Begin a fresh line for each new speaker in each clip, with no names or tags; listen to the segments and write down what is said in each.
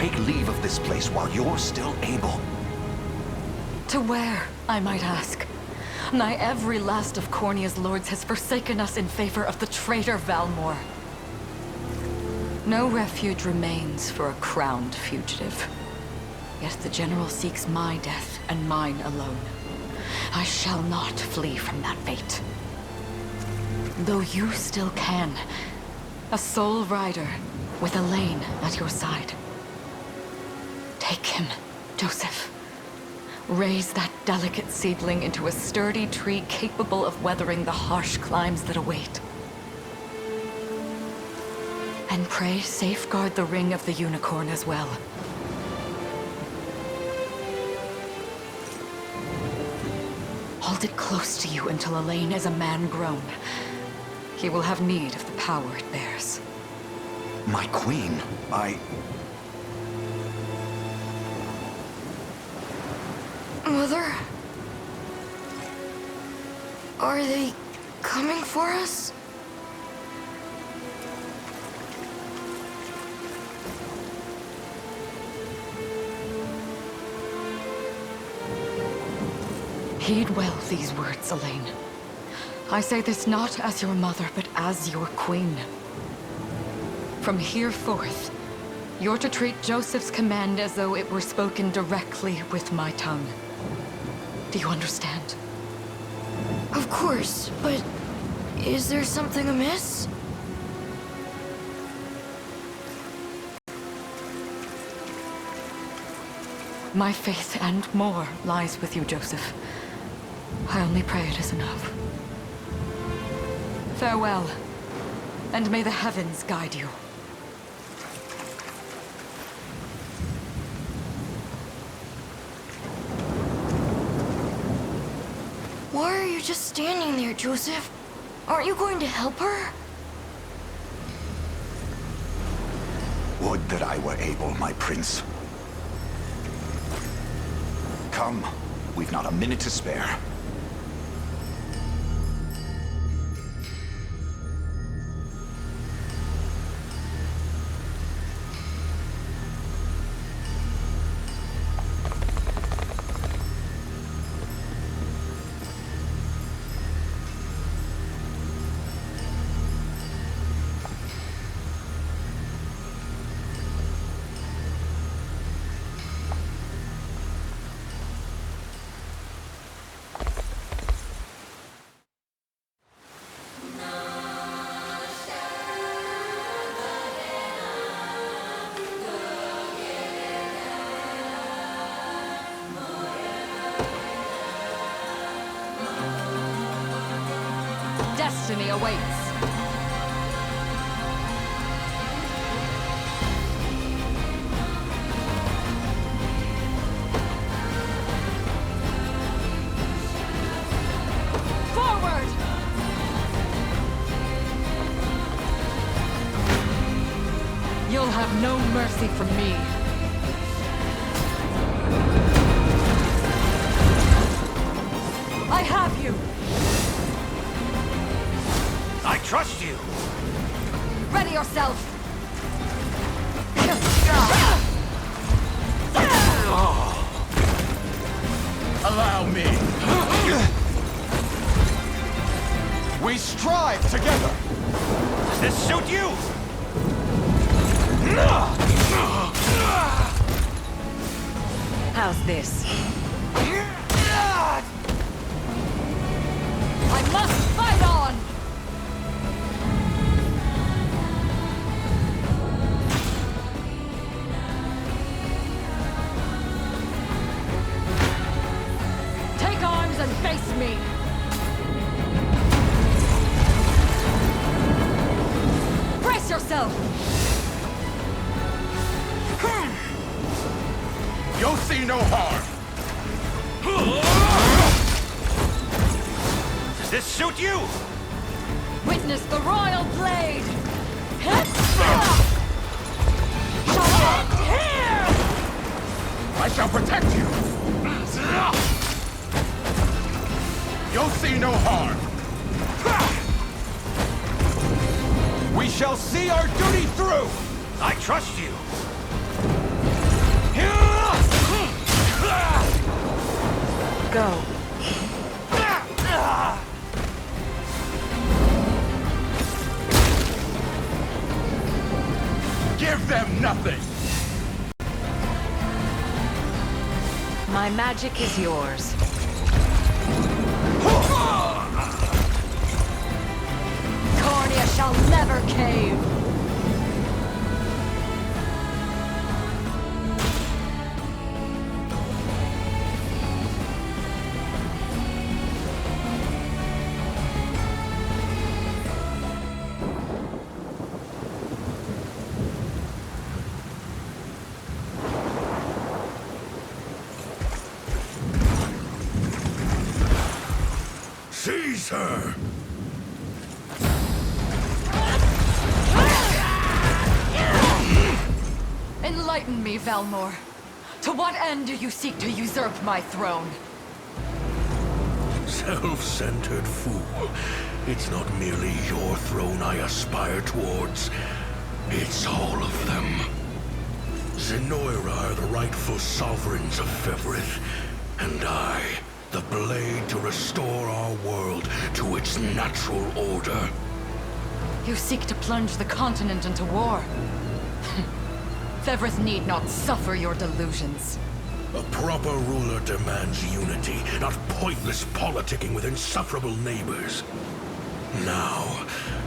Take leave of this place while you're still able.
To where, I might ask? Nigh every last of Cornia's lords has forsaken us in favor of the traitor Valmor. No refuge remains for a crowned fugitive. Yet the general seeks my death and mine alone. I shall not flee from that fate. Though you still can. A sole rider with Elaine at your side. Take him, Joseph. Raise that delicate seedling into a sturdy tree capable of weathering the harsh climes that await. And pray safeguard the ring of the unicorn as well. Hold it close to you until Elaine is a man grown. He will have need of the power it bears.
My queen,
Mother? Are they coming for us?
Heed well these words, Elaine. I say this not as your mother, but as your queen. From here forth, you're to treat Joseph's command as though it were spoken directly with my tongue. Do you understand?
Of course, but is there something amiss?
My faith and more lies with you, Joseph. I only pray it is enough. Farewell, and may the heavens guide you.
Why are you just standing there, Joseph? Aren't you going to help her?
would that I were able, my prince. Come, we've not a minute to spare.
Destiny awaits. Forward! You'll have no mercy from me. I have you!
I trust you!
Ready yourself!
Allow me! We strive together! Does this suit you?
How's this? I must fight on! Take arms and face me! Brace yourself!
You'll see no harm! Does this suit you?
Witness the royal blade! Shall end here!
I shall protect you! You'll see no harm! We shall see our duty through! I trust you!
Go.
Give them nothing!
My magic is yours. Cornea shall never cave!
Seize her!
Enlighten me, Valmor. To what end do you seek to usurp my throne?
Self-centered fool. It's not merely your throne I aspire towards. It's all of them. Zenoira are the rightful sovereigns of Fevrith, and I, the blade to restore our world to its natural order.
You seek to plunge the continent into war. Fevrith need not suffer your delusions.
A proper ruler demands unity, not pointless politicking with insufferable neighbors. Now,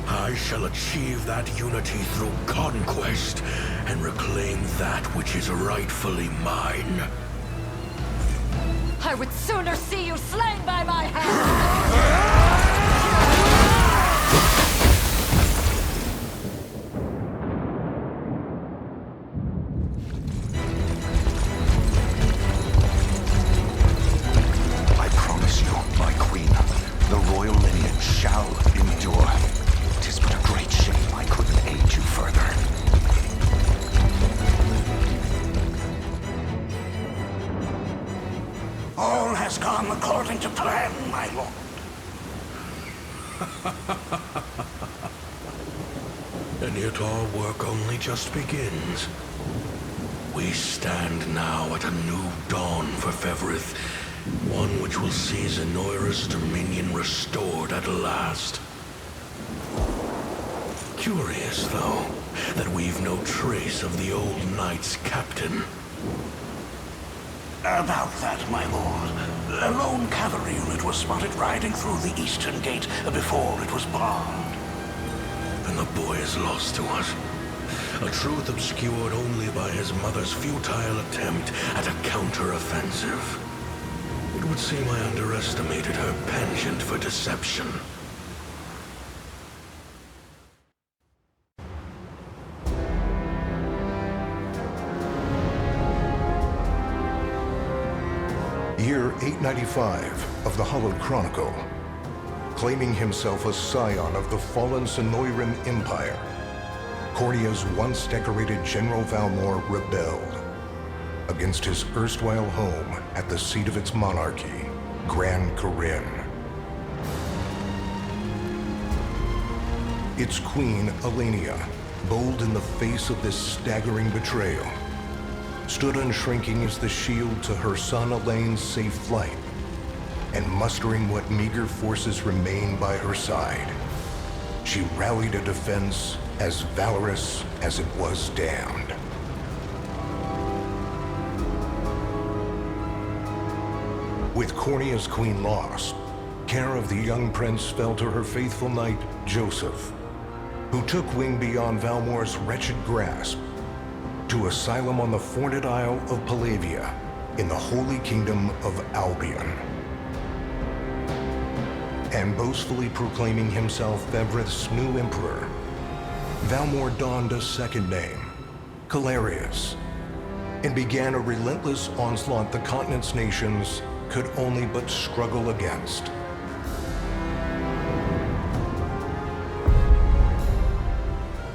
I shall achieve that unity through conquest and reclaim that which is rightfully mine.
I would sooner see you slain by my hand!
I promise you, my queen, the royal lineage shall endure. 'Tis but a great shame I couldn't aid you further. All has gone according to plan, my lord.
And yet our work only just begins. We stand now at a new dawn for Fevrith, one which will see Zenoira's dominion restored at last. Curious, though, that we've no trace of the old knight's captain.
About that, my lord. A lone cavalry unit was spotted riding through the eastern gate before it was bombed.
And the boy is lost to us. A truth obscured only by his mother's futile attempt at a counter-offensive. It would seem I underestimated her penchant for deception.
Year 895 of the Hallowed Chronicle. Claiming himself a scion of the fallen Sonoran Empire, Cornea's once decorated General Valmor rebelled against his erstwhile home at the seat of its monarchy, Gran Corinne. Its queen, Elenia, bold in the face of this staggering betrayal, stood unshrinking as the shield to her son Elaine's safe flight, and mustering what meager forces remained by her side, she rallied a defense as valorous as it was damned. With Cornea's queen lost, care of the young prince fell to her faithful knight, Joseph, who took wing beyond Valmor's wretched grasp to asylum on the Forned Isle of Palavia in the Holy Kingdom of Albion. And boastfully proclaiming himself Fevrith's new emperor, Valmor donned a second name, Calarius, and began a relentless onslaught the continent's nations could only but struggle against.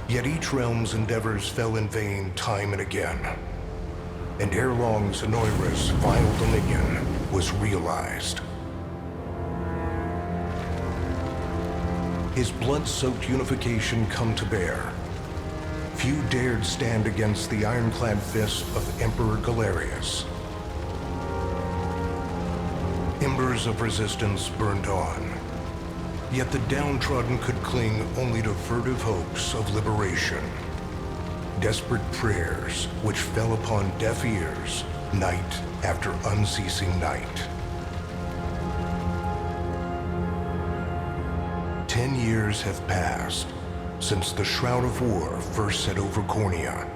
Yet each realm's endeavors fell in vain time and again, and ere long Zenoira's vile dominion was realized. His blood-soaked unification come to bear, few dared stand against the ironclad fist of Emperor Galerius. Embers of resistance burned on, yet the downtrodden could cling only to furtive hopes of liberation. Desperate prayers which fell upon deaf ears night after unceasing night. 10 years have passed since the Shroud of War first set over Cornea.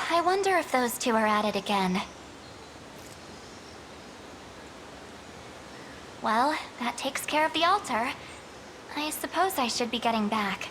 I wonder if those two are at it again. Well, that takes care of the altar. I suppose I should be getting back.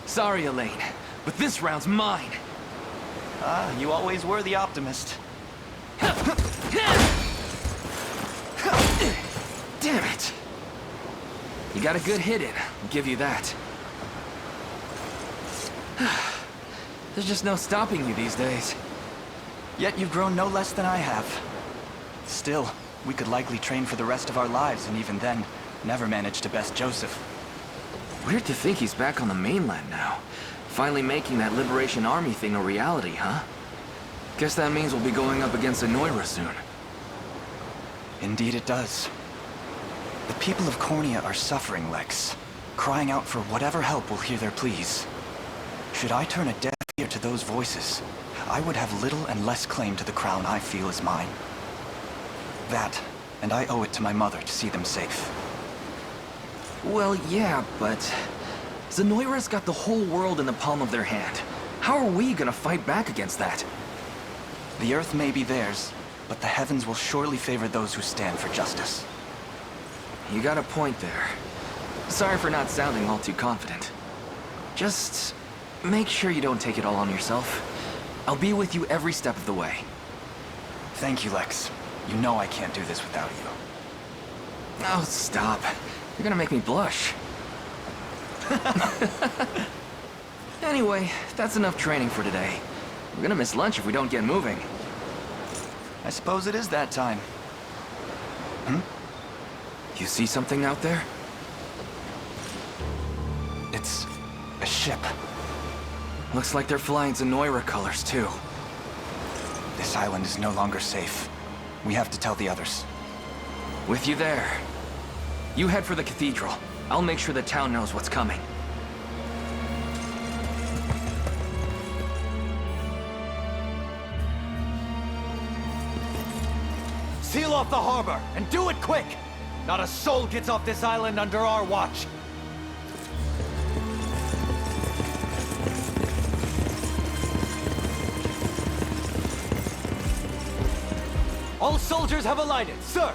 Sorry, Elaine, but this round's mine.
Ah, you always were the optimist.
Damn it! You got a good hit in, I'll give you that. There's just no stopping you these days.
Yet you've grown no less than I have. Still, we could likely train for the rest of our lives, and even then, never manage to best Joseph.
Weird to think he's back on the mainland now. Finally making that Liberation Army thing a reality, huh? Guess that means we'll be going up against Anoira soon.
Indeed it does. The people of Cornea are suffering, Lex. Crying out for whatever help will hear their pleas. Should I turn a deaf ear to those voices, I would have little and less claim to the crown I feel is mine. That, and I owe it to my mother to see them safe.
Well, yeah, but Zenoira's got the whole world in the palm of their hand. How are we gonna fight back against that?
The earth may be theirs, but the heavens will surely favor those who stand for justice.
You got a point there. Sorry for not sounding all too confident. Just make sure you don't take it all on yourself. I'll be with you every step of the way.
Thank you, Lex. You know I can't do this without you.
Oh, stop. You're gonna make me blush. Anyway, that's enough training for today. We're gonna miss lunch if we don't get moving.
I suppose it is that time.
You see something out there?
It's a ship.
Looks like they're flying Zenoira colors, too.
This island is no longer safe. We have to tell the others.
With you there. You head for the cathedral. I'll make sure the town knows what's coming.
Seal off the harbor, and do it quick! Not a soul gets off this island under our watch. All soldiers have alighted, sir!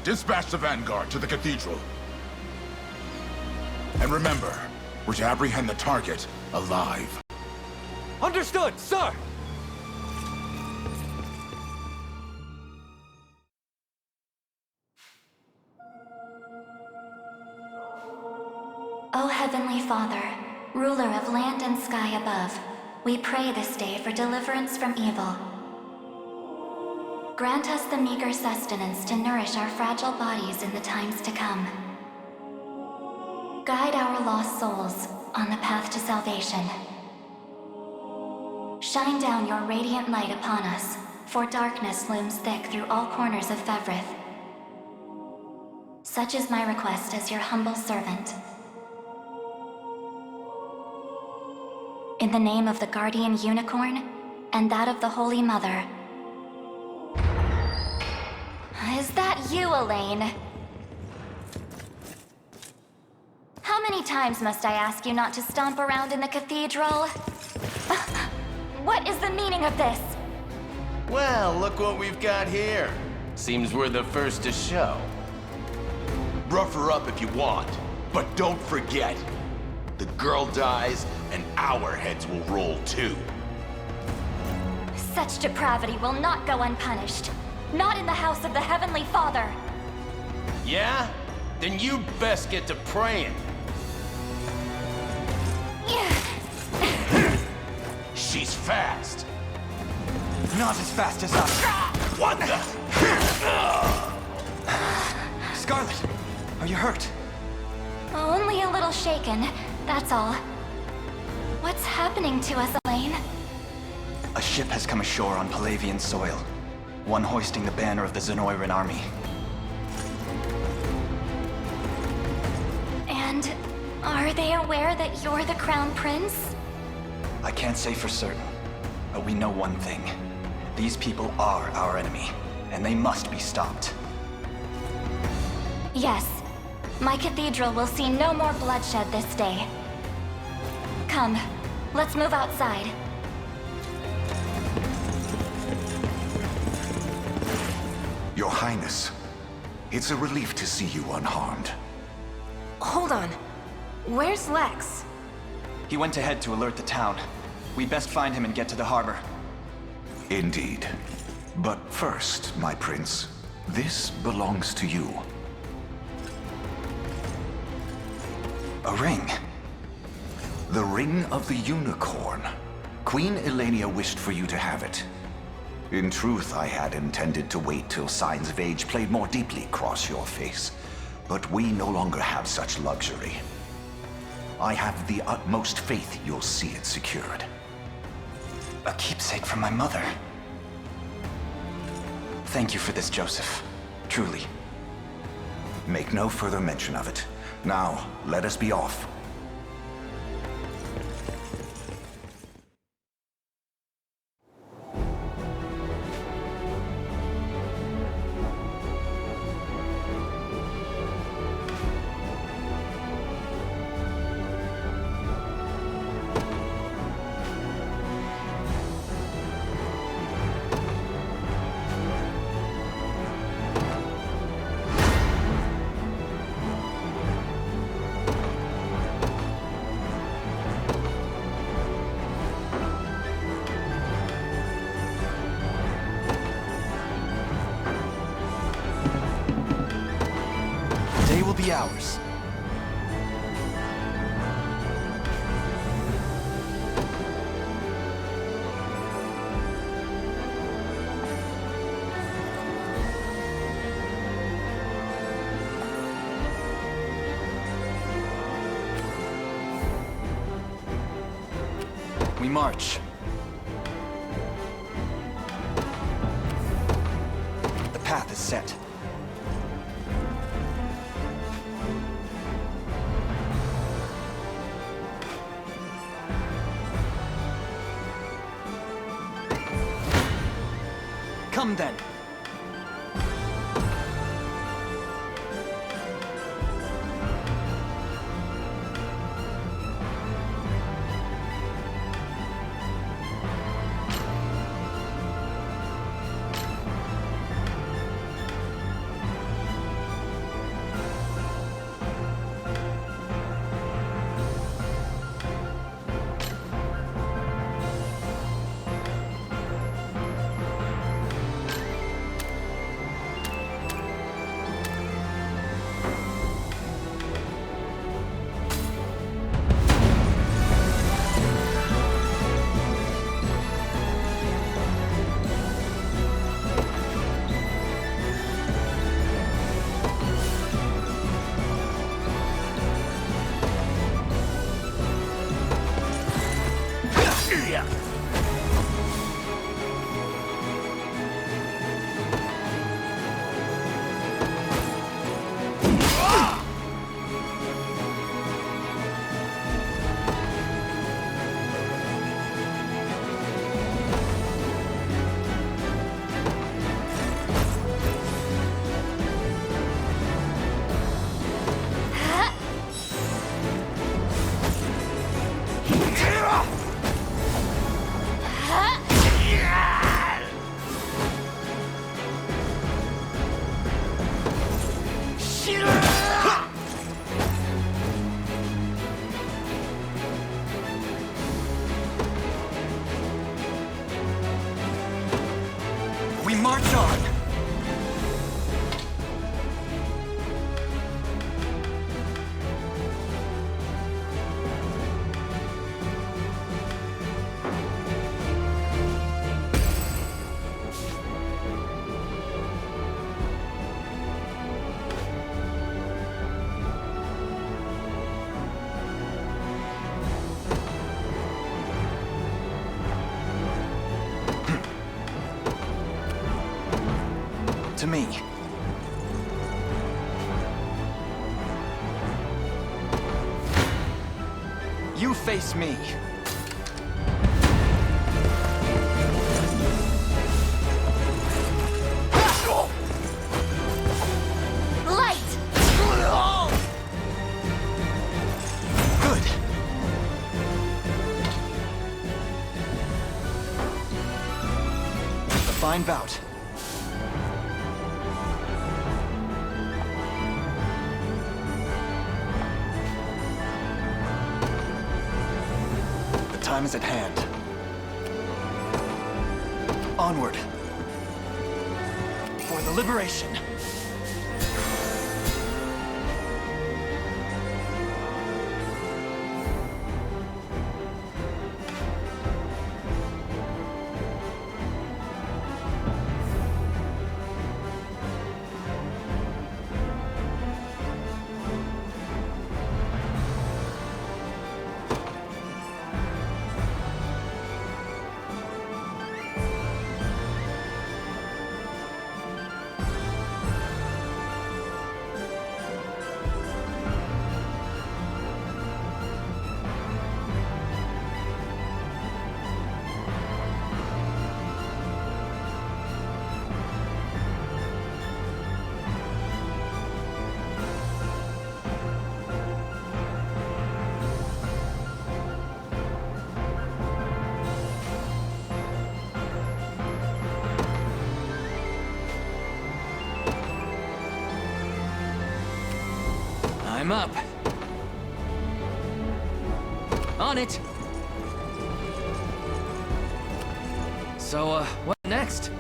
Dispatch the vanguard to the cathedral. And remember, we're to apprehend the target alive.
Understood, sir!
O Heavenly Father, ruler of land and sky above, we pray this day for deliverance from evil. Grant us the meager sustenance to nourish our fragile bodies in the times to come. Guide our lost souls on the path to salvation. Shine down your radiant light upon us, for darkness looms thick through all corners of Fevrith. Such is my request as your humble servant. In the name of the Guardian Unicorn, and that of the Holy Mother. Is that you, Elaine? How many times must I ask you not to stomp around in the cathedral? What is the meaning of this?
Well, look what we've got here. Seems we're the first to show.
Rough her up if you want, but don't forget, the girl dies and our heads will roll too.
Such depravity will not go unpunished. Not in the house of the Heavenly Father.
Yeah? Then you'd best get to praying.
She's fast.
Not as fast as us.
What the?
Scarlet, are you hurt?
Only a little shaken, that's all. What's happening to us, Elaine?
A ship has come ashore on Palavian soil. One hoisting the banner of the Zenoiran army.
And are they aware that you're the Crown Prince?
I can't say for certain, but we know one thing. These people are our enemy, and they must be stopped.
Yes. My cathedral will see no more bloodshed this day. Come, let's move outside.
Your Highness, it's a relief to see you unharmed.
Hold on. Where's Lex?
He went ahead to alert the town. We'd best find him and get to the harbor.
Indeed. But first, my prince, this belongs to you.
A ring.
The Ring of the Unicorn. Queen Elenia wished for you to have it. In truth, I had intended to wait till signs of age played more deeply across your face. But we no longer have such luxury. I have the utmost faith you'll see it secured.
A keepsake from my mother. Thank you for this, Joseph. Truly.
Make no further mention of it. Now, let us be off.
Today will be ours. We march. The path is set. Come then. me. You face me.
Light!
Good. A fine bout. The time is at hand. Onward. For the liberation. I'm up. On it. So, what next?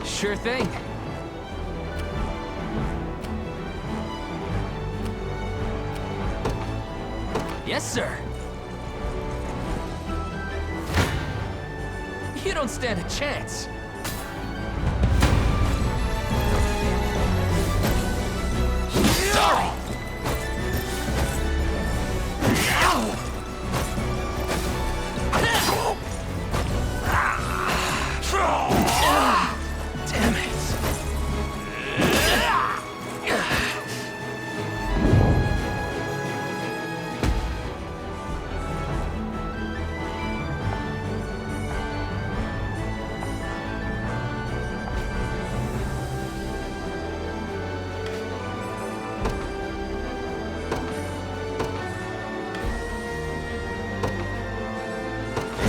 Sure thing. Yes, sir. You don't stand a chance. Damn it.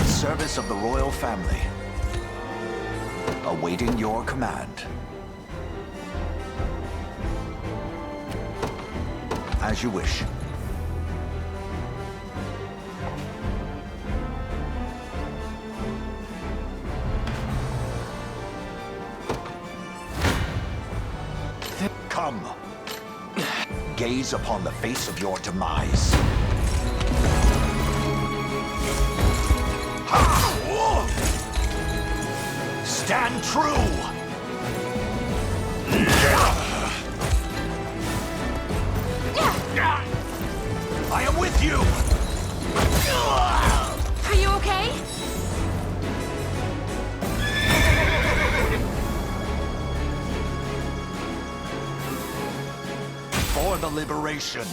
Service of the royal family. Awaiting your command. As you wish. Come. Gaze upon the face of your demise. Stand true! I am with you!
Are you okay?
For the liberation.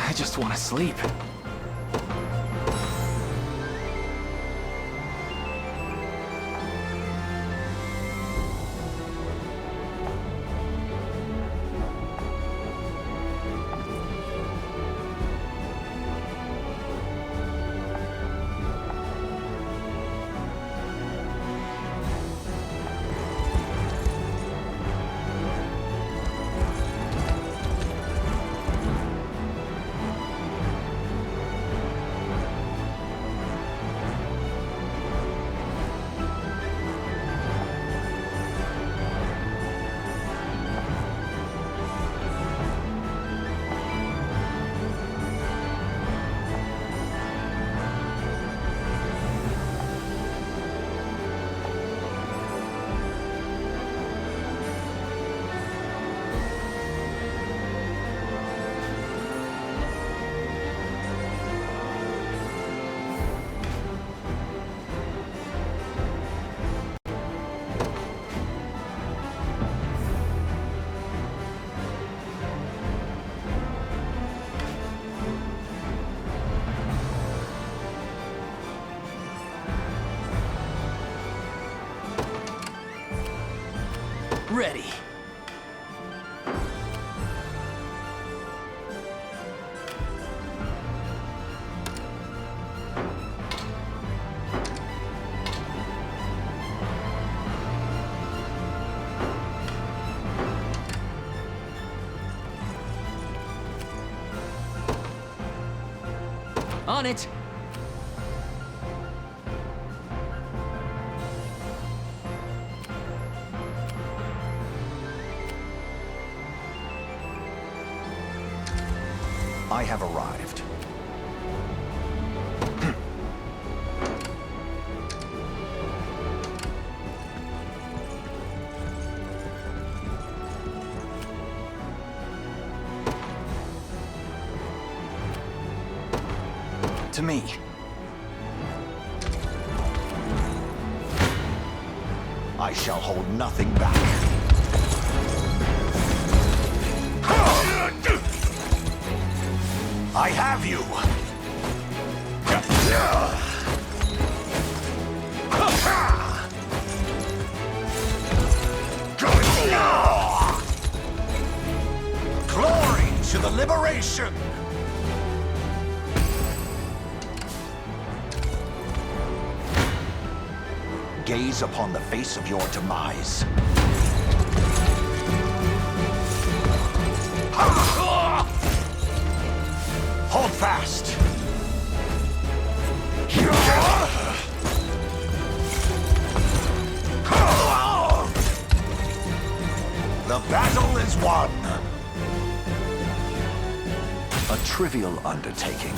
I just want to sleep. Ready. On it!
I have arrived.
To me.
I shall hold nothing back. I have you! Glory to the liberation! Gaze upon the face of your demise. Hold fast! The battle is won! A trivial undertaking.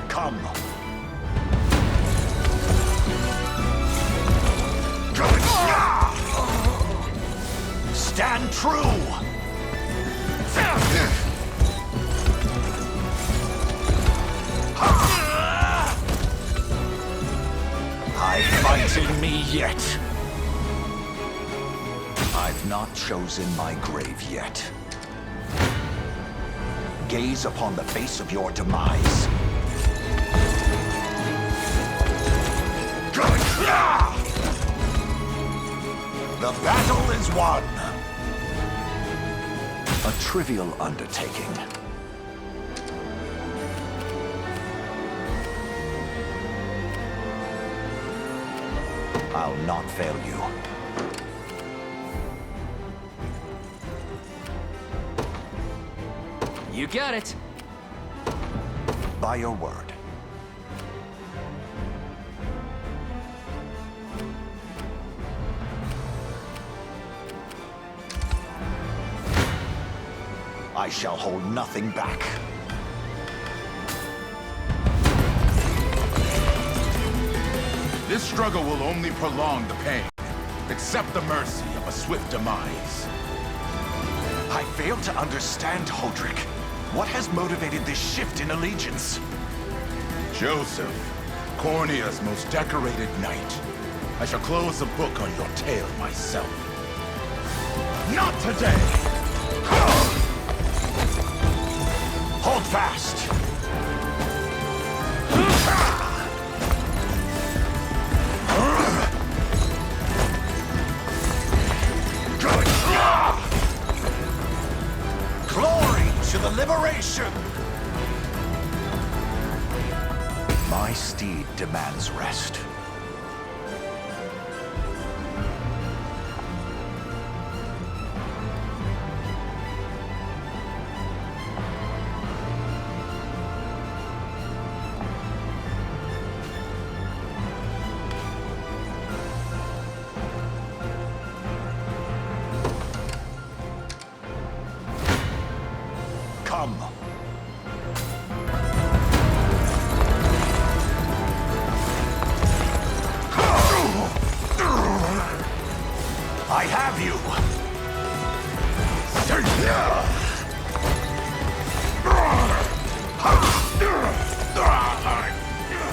Come. Stand true! I fight in me yet. I've not chosen my grave yet. Gaze upon the face of your demise. The battle is won! A trivial undertaking. I'll not fail you.
You got it.
By your word. I shall hold nothing back.
This struggle will only prolong the pain. Accept the mercy of a swift demise.
I fail to understand, Hodrick. What has motivated this shift in allegiance?
Joseph, Cornea's most decorated knight. I shall close the book on your tale myself. Not today!
Hold fast! Glory to the liberation! My steed demands rest. Come. I have you.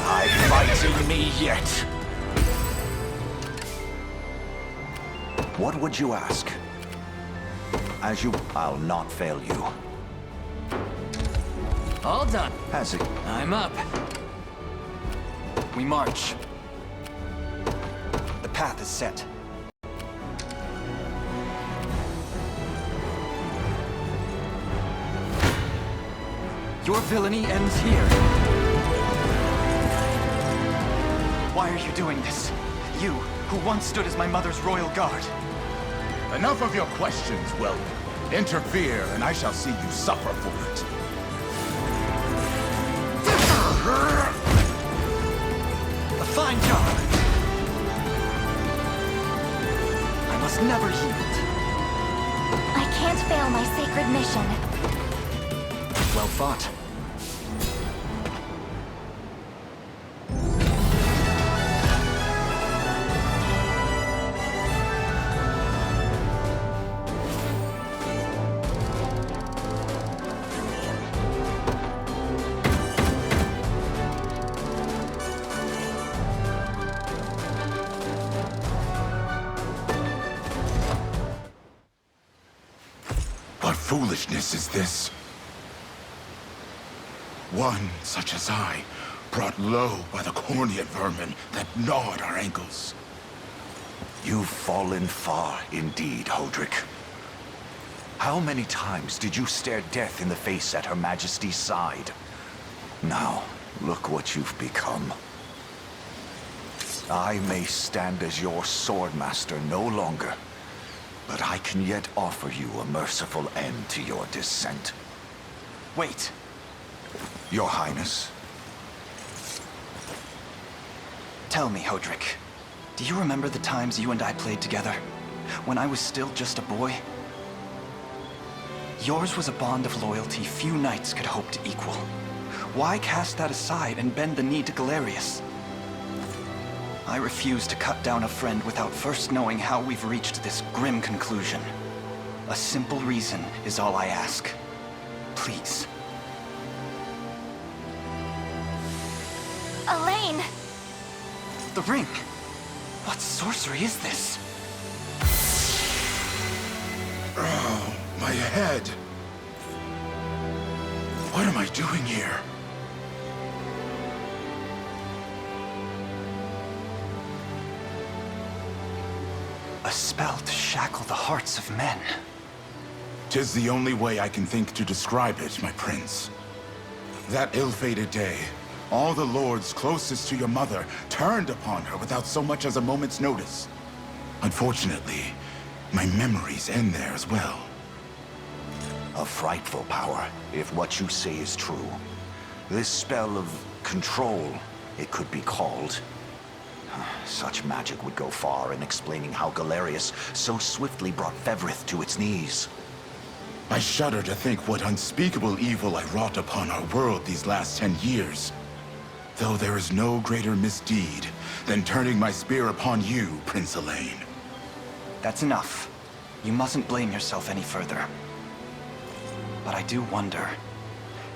I fight in me yet. What would you ask? As you, I'll not fail you.
All done.
Has it?
I'm up.
We march. The path is set.
Your villainy ends here.
Why are you doing this? You, who once stood as my mother's royal guard.
Enough of your questions, Whelp. Interfere, and I shall see you suffer for it.
A fine job. I must never yield.
I can't fail my sacred mission.
Well fought.
What foolishness is this? One such as I, brought low by the Cornea vermin that gnawed our ankles.
You've fallen far indeed, Hodrick. How many times did you stare death in the face at Her Majesty's side? Now, look what you've become. I may stand as your swordmaster no longer, but I can yet offer you a merciful end to your descent.
Wait.
Your Highness?
Tell me, Hodrick. Do you remember the times you and I played together? When I was still just a boy? Yours was a bond of loyalty few knights could hope to equal. Why cast that aside and bend the knee to Galerius? I refuse to cut down a friend without first knowing how we've reached this grim conclusion. A simple reason is all I ask. Please.
Elaine!
The ring! What sorcery is this?
Oh, my head. What am I doing here?
A spell to shackle the hearts of men.
'Tis the only way I can think to describe it, my prince. That ill-fated day, all the lords closest to your mother turned upon her without so much as a moment's notice. Unfortunately, my memories end there as well.
A frightful power, if what you say is true. This spell of control, it could be called. Such magic would go far in explaining how Galerius so swiftly brought Fevrith to its knees.
I shudder to think what unspeakable evil I wrought upon our world these last 10 years. Though there is no greater misdeed than turning my spear upon you, Prince Elaine.
That's enough. You mustn't blame yourself any further. But I do wonder,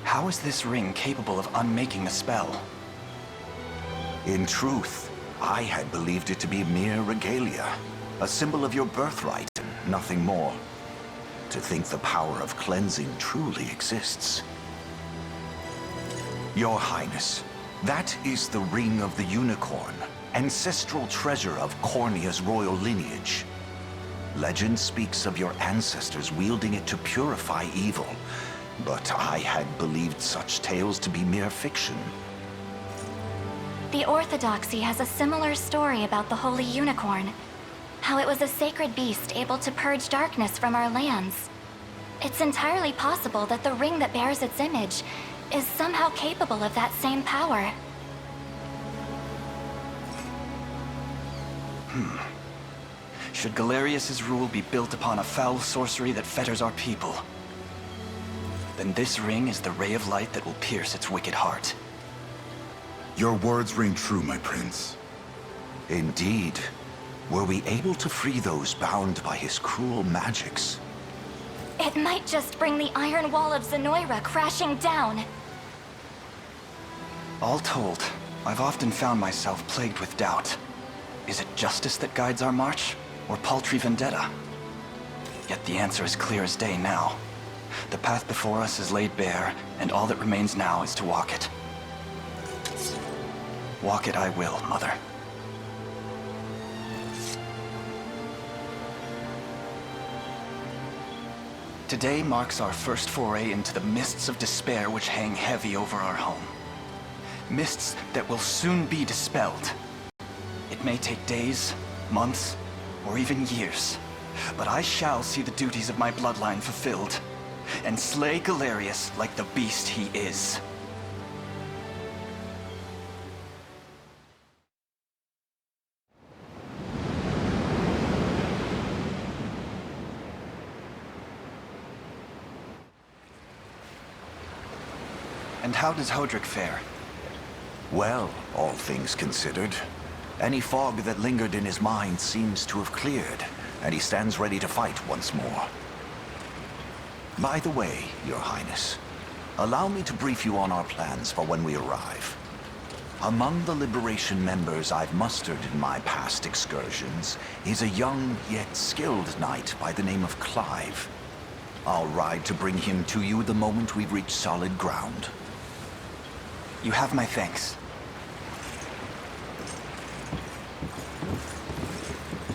how is this ring capable of unmaking the spell?
In truth, I had believed it to be mere regalia, a symbol of your birthright, and nothing more. To think the power of cleansing truly exists. Your Highness, that is the Ring of the Unicorn, ancestral treasure of Cornea's royal lineage. Legend speaks of your ancestors wielding it to purify evil, but I had believed such tales to be mere fiction.
The Orthodoxy has a similar story about the Holy Unicorn. How it was a sacred beast able to purge darkness from our lands. It's entirely possible that the ring that bears its image is somehow capable of that same power.
Should Galerius's rule be built upon a foul sorcery that fetters our people, then this ring is the ray of light that will pierce its wicked heart.
Your words ring true, my prince.
Indeed. Were we able to free those bound by his cruel magics?
It might just bring the Iron Wall of Zenoira crashing down.
All told, I've often found myself plagued with doubt. Is it justice that guides our march, or paltry vendetta? Yet the answer is clear as day now. The path before us is laid bare, and all that remains now is to walk it. Walk it I will, Mother. Today marks our first foray into the mists of despair which hang heavy over our home. Mists that will soon be dispelled. It may take days, months, or even years, but I shall see the duties of my bloodline fulfilled, and slay Galerius like the beast he is. And how does Hodrick fare?
Well, all things considered, any fog that lingered in his mind seems to have cleared, and he stands ready to fight once more. By the way, Your Highness, allow me to brief you on our plans for when we arrive. Among the Liberation members I've mustered in my past excursions is a young yet skilled knight by the name of Clive. I'll ride to bring him to you the moment we've reached solid ground.
You have my thanks.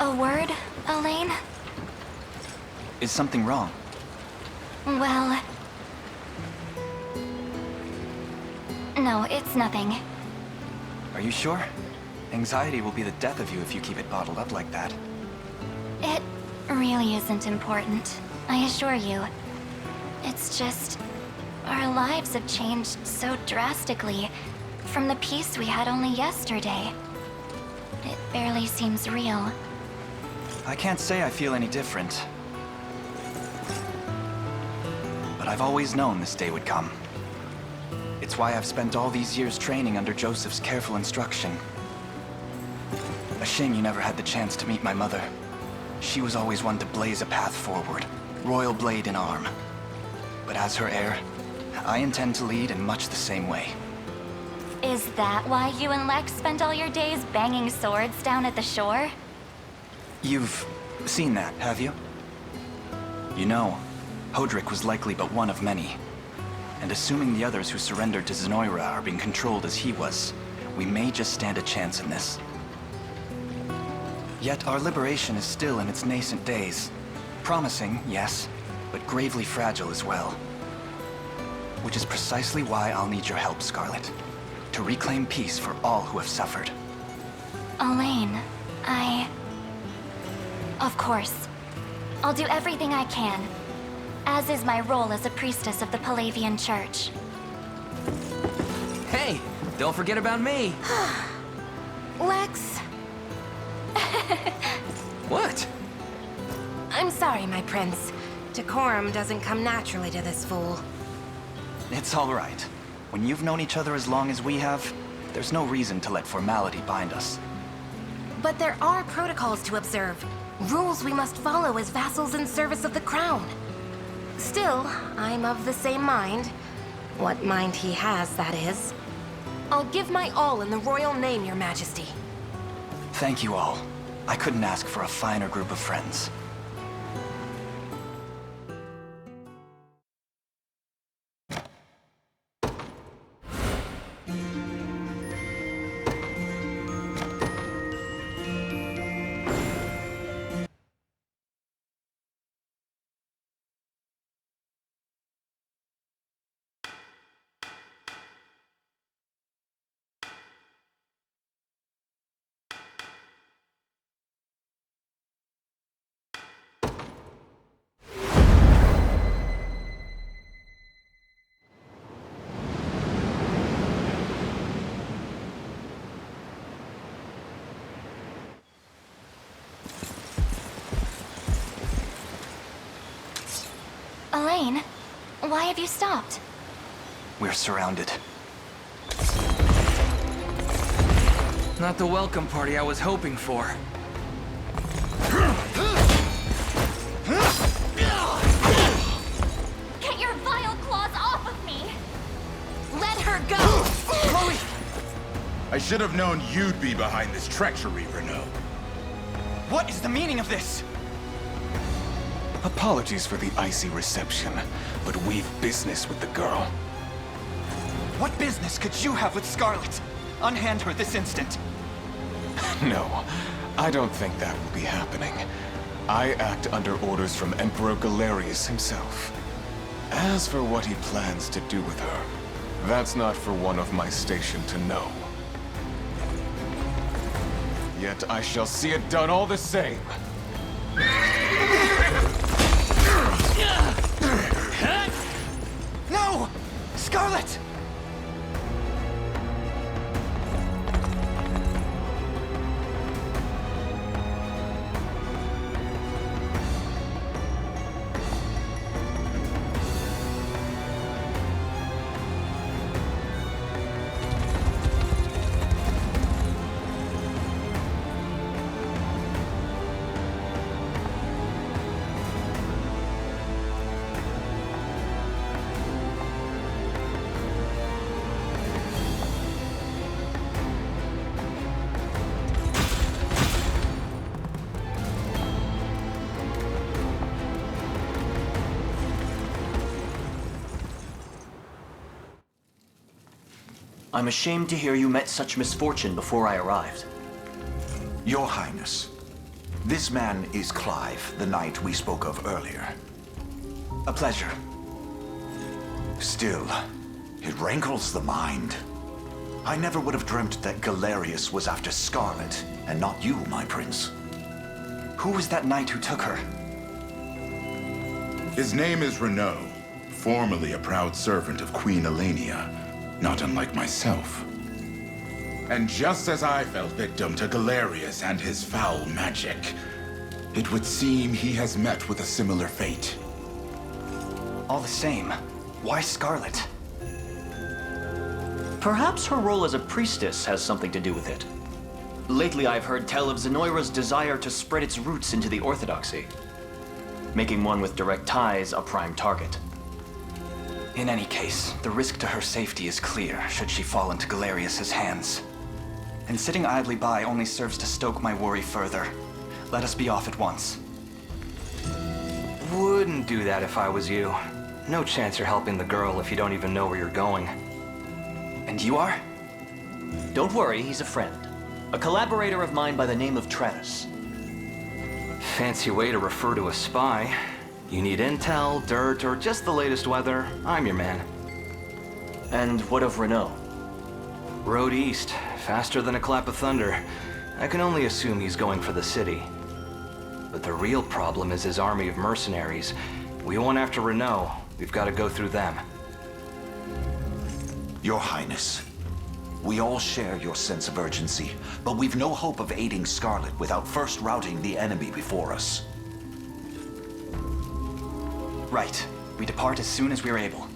A word, Elaine?
Is something wrong?
Well... No, it's nothing.
Are you sure? Anxiety will be the death of you if you keep it bottled up like that.
It really isn't important, I assure you. It's just... our lives have changed so drastically from the peace we had only yesterday. It barely seems real.
I can't say I feel any different. But I've always known this day would come. It's why I've spent all these years training under Joseph's careful instruction. A shame you never had the chance to meet my mother. She was always one to blaze a path forward, royal blade in arm. But as her heir, I intend to lead in much the same way.
Is that why you and Lex spent all your days banging swords down at the shore?
You've seen that, have you? You know, Hodrick was likely but one of many. And assuming the others who surrendered to Zenoira are being controlled as he was, we may just stand a chance in this. Yet our liberation is still in its nascent days. Promising, yes, but gravely fragile as well. Which is precisely why I'll need your help, Scarlet. To reclaim peace for all who have suffered.
Elaine, Of course. I'll do everything I can. As is my role as a priestess of the Palavian Church.
Hey, don't forget about me.
Lex?
What?
I'm sorry, my prince. Decorum doesn't come naturally to this fool.
It's all right. When you've known each other as long as we have, there's no reason to let formality bind us.
But there are protocols to observe. Rules we must follow as vassals in service of the crown. Still, I'm of the same mind. What mind he has, that is. I'll give my all in the royal name, Your Majesty.
Thank you all. I couldn't ask for a finer group of friends.
Elaine, why have you stopped?
We're surrounded.
Not the welcome party I was hoping for.
Get your vile claws off of me!
Let her go!
Chloe!
I should have known you'd be behind this treachery, Renault.
What is the meaning of this?
Apologies for the icy reception, but we've business with the girl.
What business could you have with Scarlet? Unhand her this instant.
No, I don't think that will be happening. I act under orders from Emperor Galerius himself. As for what he plans to do with her, that's not for one of my station to know. Yet I shall see it done all the same.
No! Scarlet!
I'm ashamed to hear you met such misfortune before I arrived.
Your Highness, this man is Clive, the knight we spoke of earlier.
A pleasure.
Still, it rankles the mind. I never would have dreamt that Galerius was after Scarlet, and not you, my prince.
Who was that knight who took her?
His name is Renaud, formerly a proud servant of Queen Elenia, not unlike myself. And just as I fell victim to Galerius and his foul magic, it would seem he has met with a similar fate.
All the same, why Scarlet?
Perhaps her role as a priestess has something to do with it. Lately I've heard tell of Zenoira's desire to spread its roots into the Orthodoxy, making one with direct ties a prime target.
In any case, the risk to her safety is clear should she fall into Galerius's hands. And sitting idly by only serves to stoke my worry further. Let us be off at once.
Wouldn't do that if I was you. No chance you're helping the girl if you don't even know where you're going.
And you are?
Don't worry, he's a friend. A collaborator of mine by the name of Travis.
Fancy way to refer to a spy. You need intel, dirt, or just the latest weather, I'm your man.
And what of Renaud?
Road east, faster than a clap of thunder. I can only assume he's going for the city. But the real problem is his army of mercenaries. We went after Renaud. We've got to go through them.
Your Highness, we all share your sense of urgency, but we've no hope of aiding Scarlet without first routing the enemy before us.
Right. We depart as soon as we're able.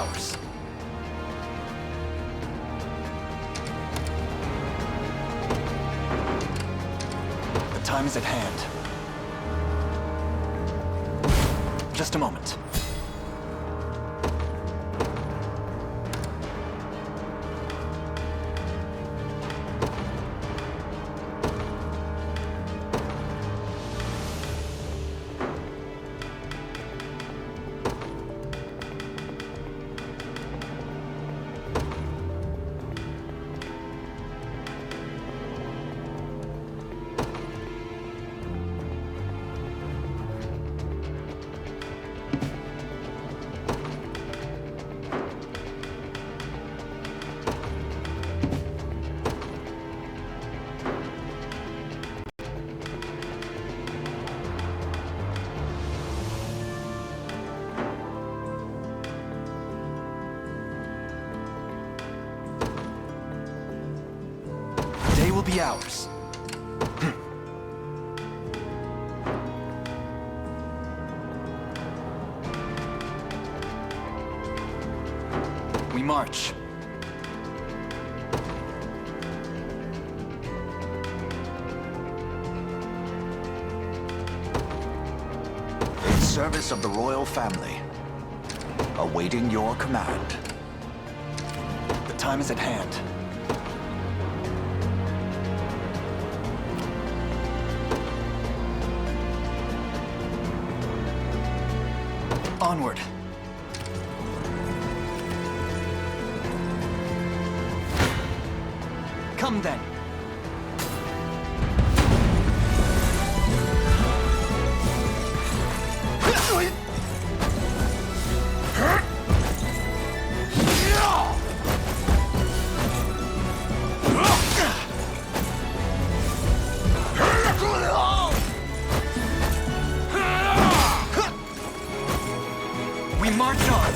ours. The time is at hand. Just a moment. Will be ours. We march.
In service of the royal family, awaiting your command.
The time is at hand. Onward. Come then. We march on!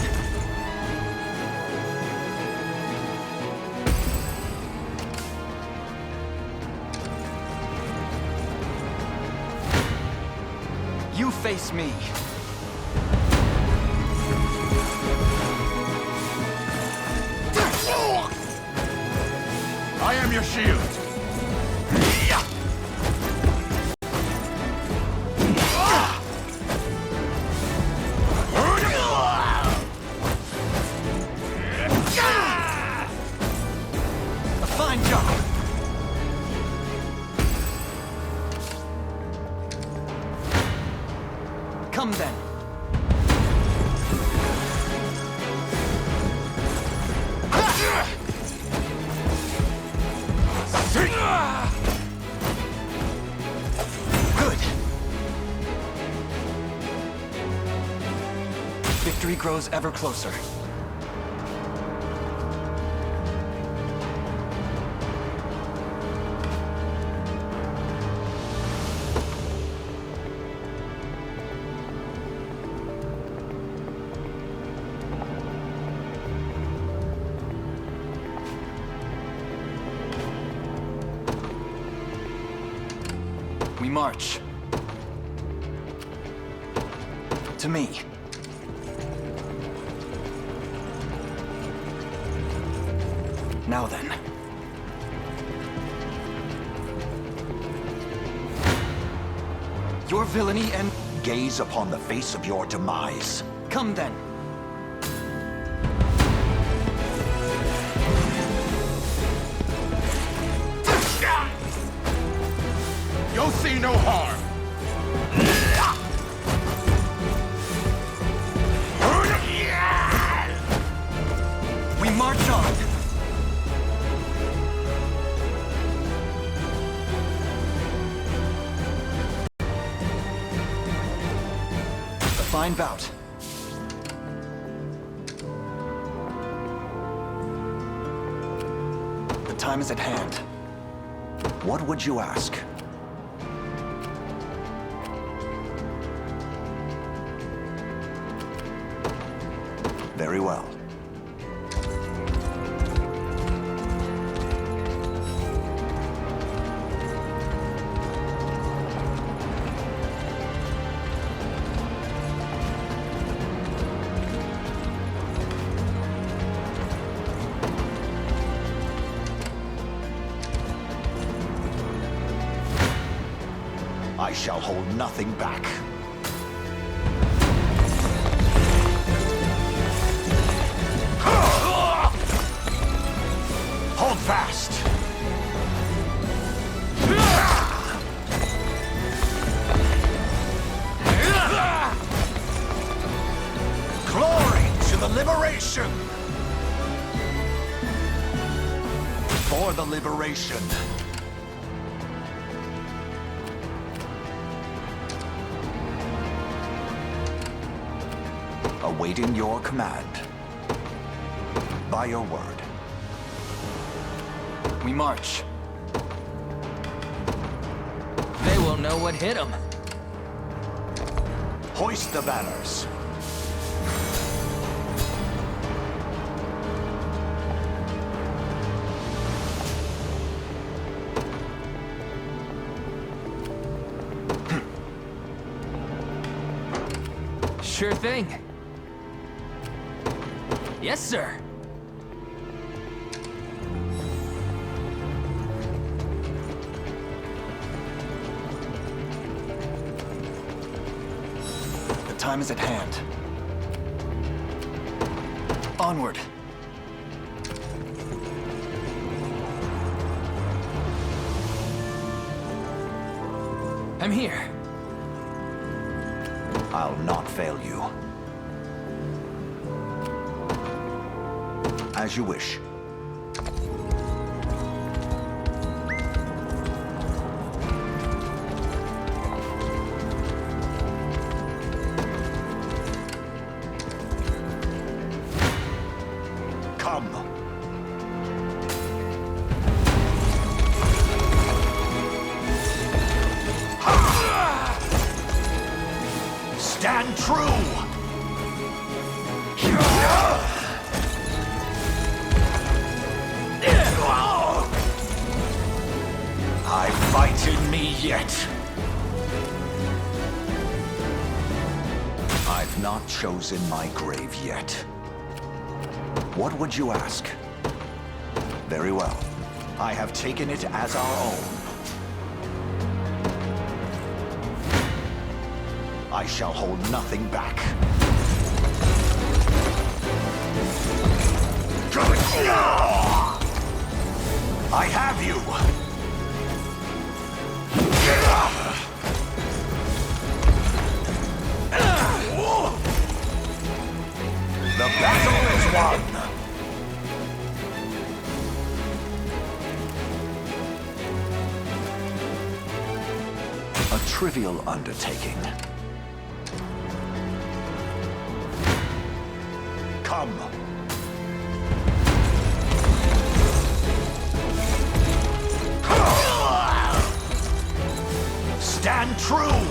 You face me.
I am your shield.
Fine job. Come then. Good. Victory grows ever closer. We march. To me. Now then. Your villainy and...
Gaze upon the face of your demise.
Come then.
You'll see no harm.
We march on. A fine bout. The time is at hand.
What would you ask? Very well. I shall hold nothing back. Hold fast! Glory to the liberation! For the liberation. Awaiting your command. By your word.
We march. They won't know what hit them.
Hoist the banners.
Sure thing. Yes, sir.
The time is at hand. Onward.
I'm here.
I'll not fail you. As you wish. Come. Stand true! I fight in me yet. I've not chosen my grave yet. What would you ask? Very well. I have taken it as our own. I shall hold nothing back. I have you! The battle is won! A trivial undertaking. Come. Stand true!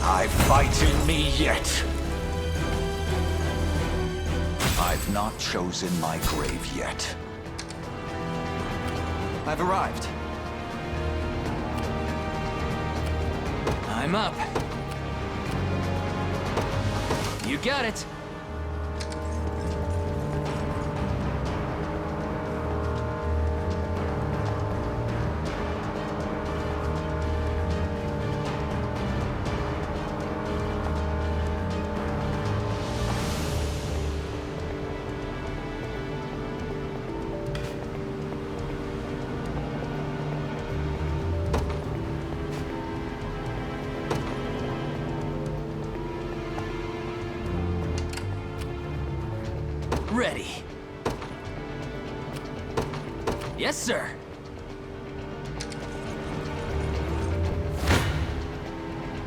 I fight in me yet. I've not chosen my grave yet.
I've arrived.
I'm up. You got it. Ready. Yes, sir.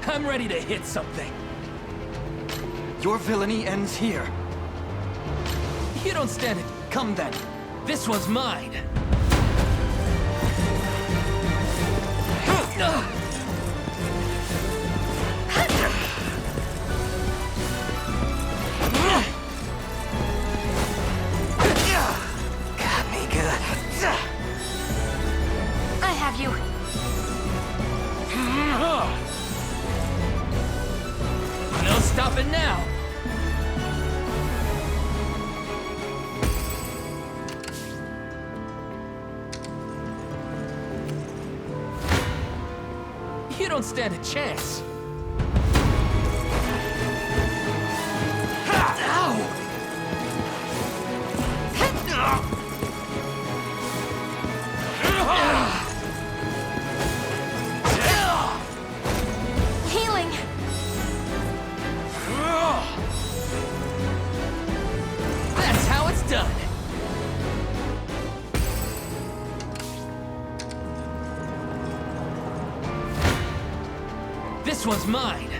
I'm ready to hit something.
Your villainy ends here.
You don't stand it. Come then. This one's mine.
Got me good. I have you.
No stopping now. don't stand a chance.
Healing!
That's how it's done. This one's mine.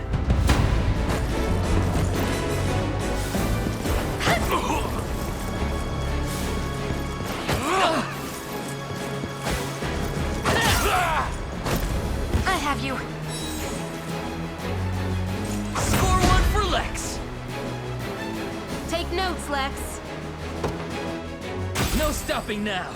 I have you.
Score one for Lex.
Take notes, Lex.
No stopping now.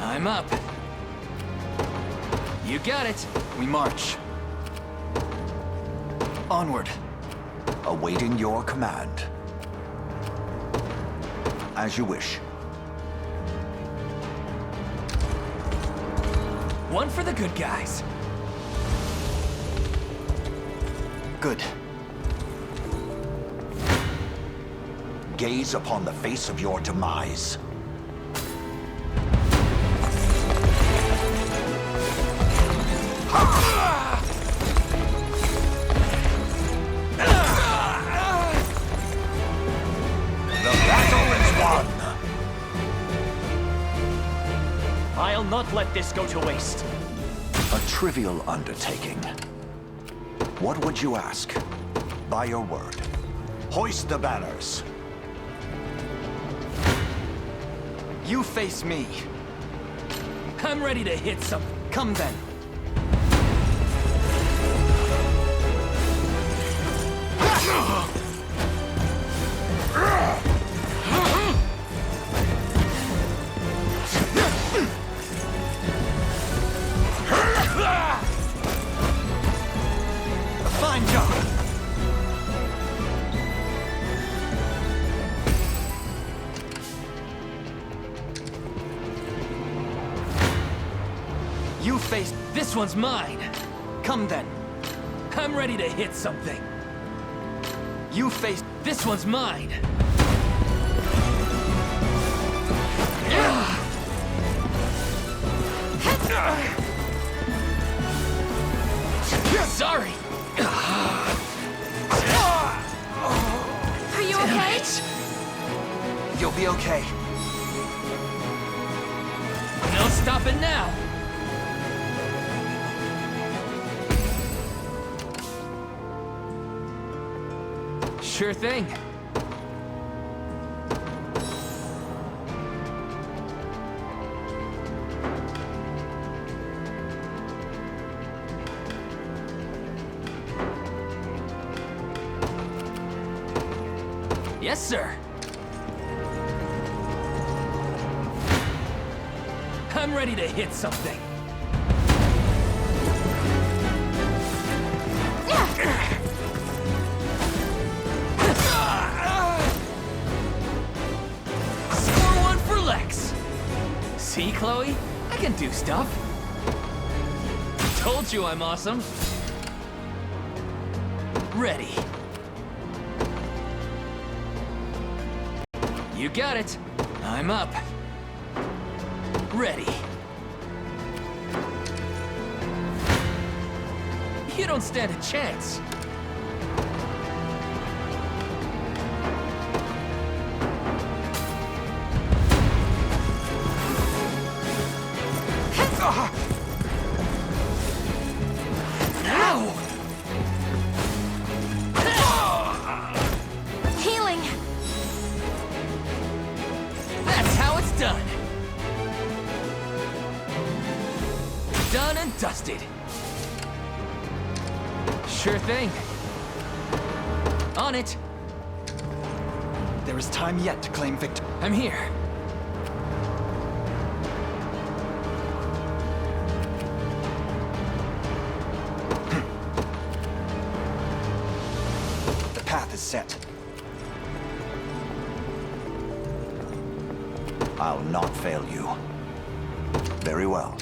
I'm up. You got it.
We march. Onward.
Awaiting your command. As you wish.
One for the good guys.
Good.
Gaze upon the face of your demise.
I'll not let this go to waste.
A trivial undertaking. What would you ask? By your word. Hoist the banners.
You face me.
I'm ready to hit some.
Come then. Fine job. You face...
This one's mine.
Come then.
I'm ready to hit something.
You face...
This one's mine. Sorry.
Are you okay?
You'll be okay.
No stopping now. Sure thing. Yes, sir. I'm ready to hit something. Score one for Lex. See, Chloe? I can do stuff. Told you I'm awesome. Ready. You got it. I'm up. Ready. You don't stand a chance.
Healing!
Done and dusted. Sure thing. On it.
There is time yet to claim victory.
I'm here.
The path is set.
I'll not fail you. Very well.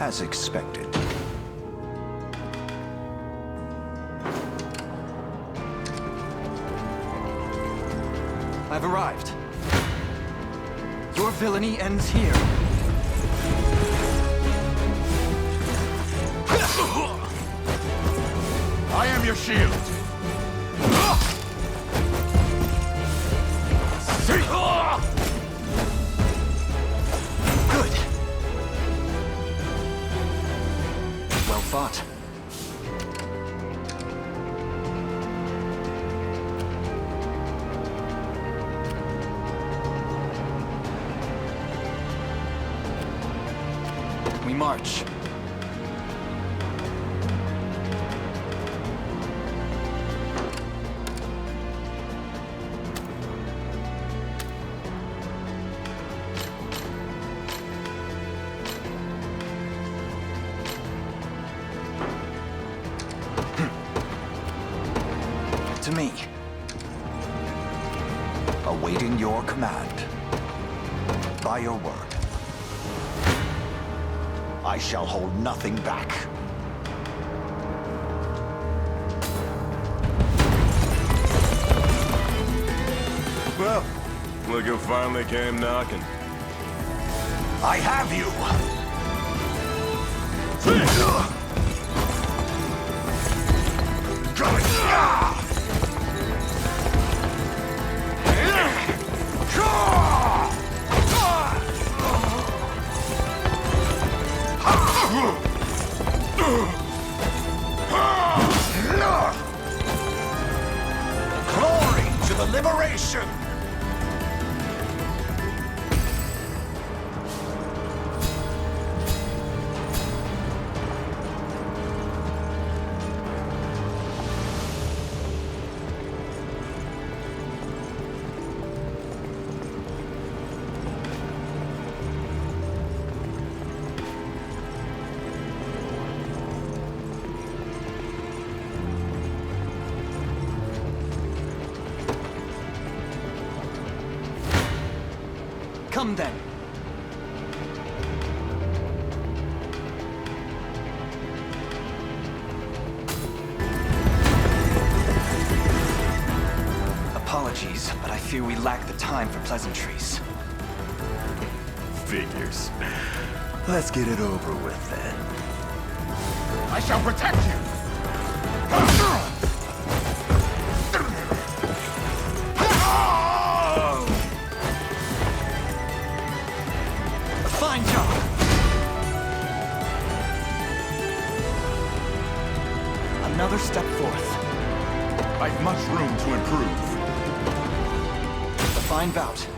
As expected.
I've arrived. Your villainy ends here.
I am your shield.
Good. Well fought. We march. To me.
Awaiting your command. By your word. I shall hold nothing back.
Well, look who finally came knocking.
I have you! Glory to the liberation!
Come then. Apologies, but I fear we lack the time for pleasantries.
Figures. Let's get it over with then.
I shall protect you!
Fine job! Another step forth.
I've much room to improve.
A fine bout.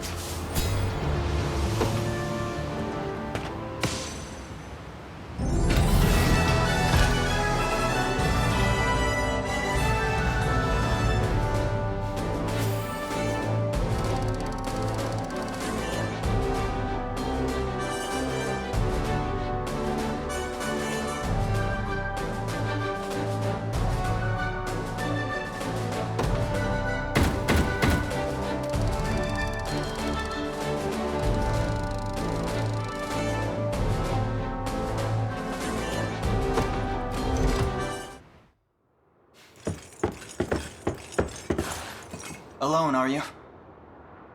Alone, are you?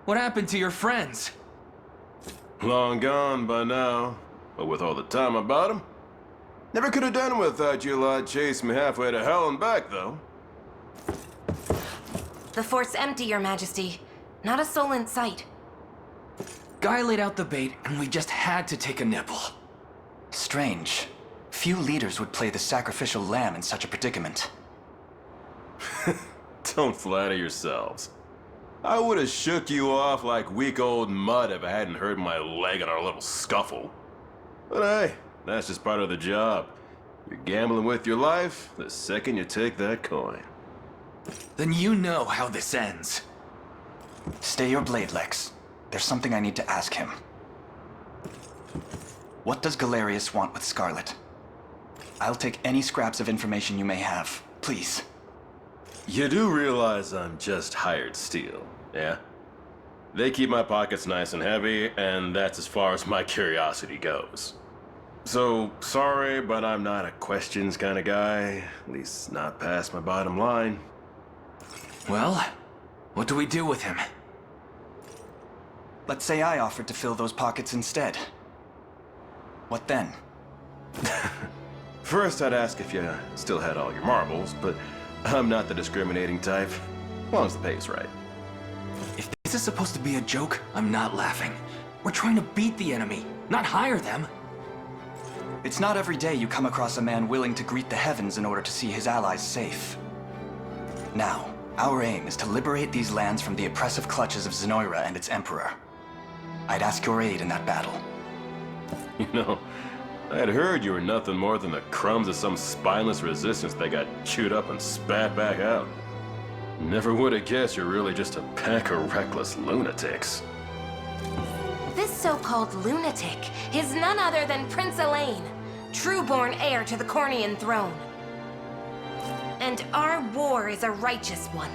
What happened to your friends?
Long gone by now. But with all the time about him, never could have done without you lot chasing me halfway to hell and back, though.
The fort's empty, Your Majesty. Not a soul in sight.
Guy laid out the bait, and we just had to take a nibble.
Strange. Few leaders would play the sacrificial lamb in such a predicament.
Don't flatter yourselves. I would have shook you off like weak old mud if I hadn't hurt my leg in our little scuffle. But hey, that's just part of the job. You're gambling with your life the second you take that coin.
Then you know how this ends.
Stay your blade, Lex. There's something I need to ask him. What does Galerius want with Scarlet? I'll take any scraps of information you may have, please.
You do realize I'm just hired steel, yeah? They keep my pockets nice and heavy, and that's as far as my curiosity goes. So, sorry, but I'm not a questions kind of guy. At least not past my bottom line.
Well, what do we do with him?
Let's say I offered to fill those pockets instead. What then?
First, I'd ask if you still had all your marbles, but I'm not the discriminating type, as long as the pay's right.
If this is supposed to be a joke, I'm not laughing. We're trying to beat the enemy, not hire them.
It's not every day you come across a man willing to greet the heavens in order to see his allies safe. Now, our aim is to liberate these lands from the oppressive clutches of Zenoira and its emperor. I'd ask your aid in that battle.
You know, I'd heard you were nothing more than the crumbs of some spineless resistance that got chewed up and spat back out. Never would have guessed you're really just a pack of reckless lunatics.
This so-called lunatic is none other than Prince Elaine, true-born heir to the Cornian throne. And our war is a righteous one.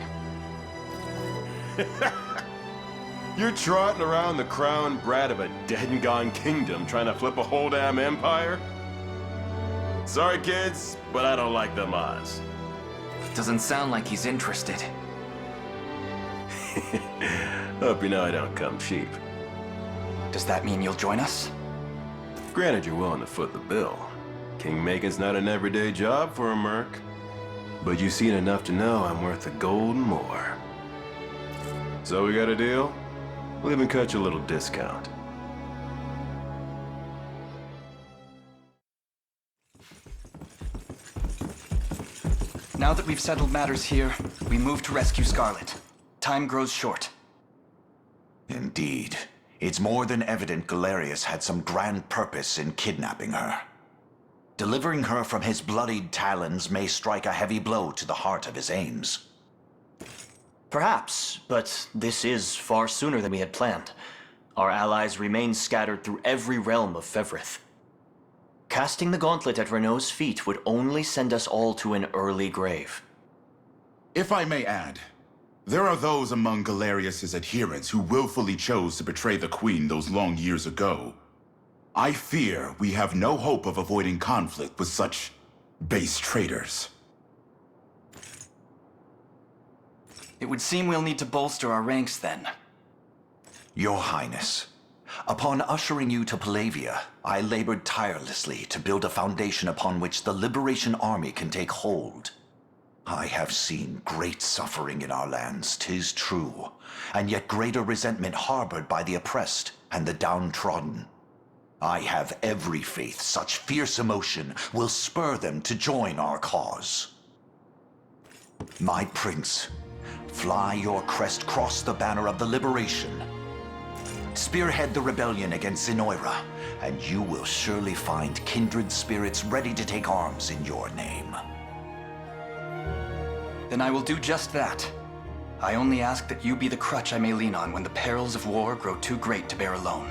You're trotting around the crown brat of a dead and gone kingdom trying to flip a whole damn empire? Sorry, kids, but I don't like them odds.
Doesn't sound like he's interested.
Hope you know I don't come cheap.
Does that mean you'll join us?
Granted, you're willing to foot the bill. Kingmaking's not an everyday job for a merc. But you've seen enough to know I'm worth a gold and more. So we got a deal? We'll even cut you a little discount.
Now that we've settled matters here, we move to rescue Scarlet. Time grows short.
Indeed. It's more than evident Galerius had some grand purpose in kidnapping her. Delivering her from his bloodied talons may strike a heavy blow to the heart of his aims.
Perhaps, but this is far sooner than we had planned. Our allies remain scattered through every realm of Fevrith. Casting the gauntlet at Renault's feet would only send us all to an early grave.
If I may add, there are those among Galerius's adherents who willfully chose to betray the Queen those long years ago. I fear we have no hope of avoiding conflict with such base traitors.
It would seem we'll need to bolster our ranks then.
Your Highness, upon ushering you to Palavia, I labored tirelessly to build a foundation upon which the Liberation Army can take hold. I have seen great suffering in our lands, 'tis true, and yet greater resentment harbored by the oppressed and the downtrodden. I have every faith such fierce emotion will spur them to join our cause. My prince, fly your crest cross the banner of the liberation. Spearhead the rebellion against Zenoira, and you will surely find kindred spirits ready to take arms in your name.
Then I will do just that. I only ask that you be the crutch I may lean on when the perils of war grow too great to bear alone.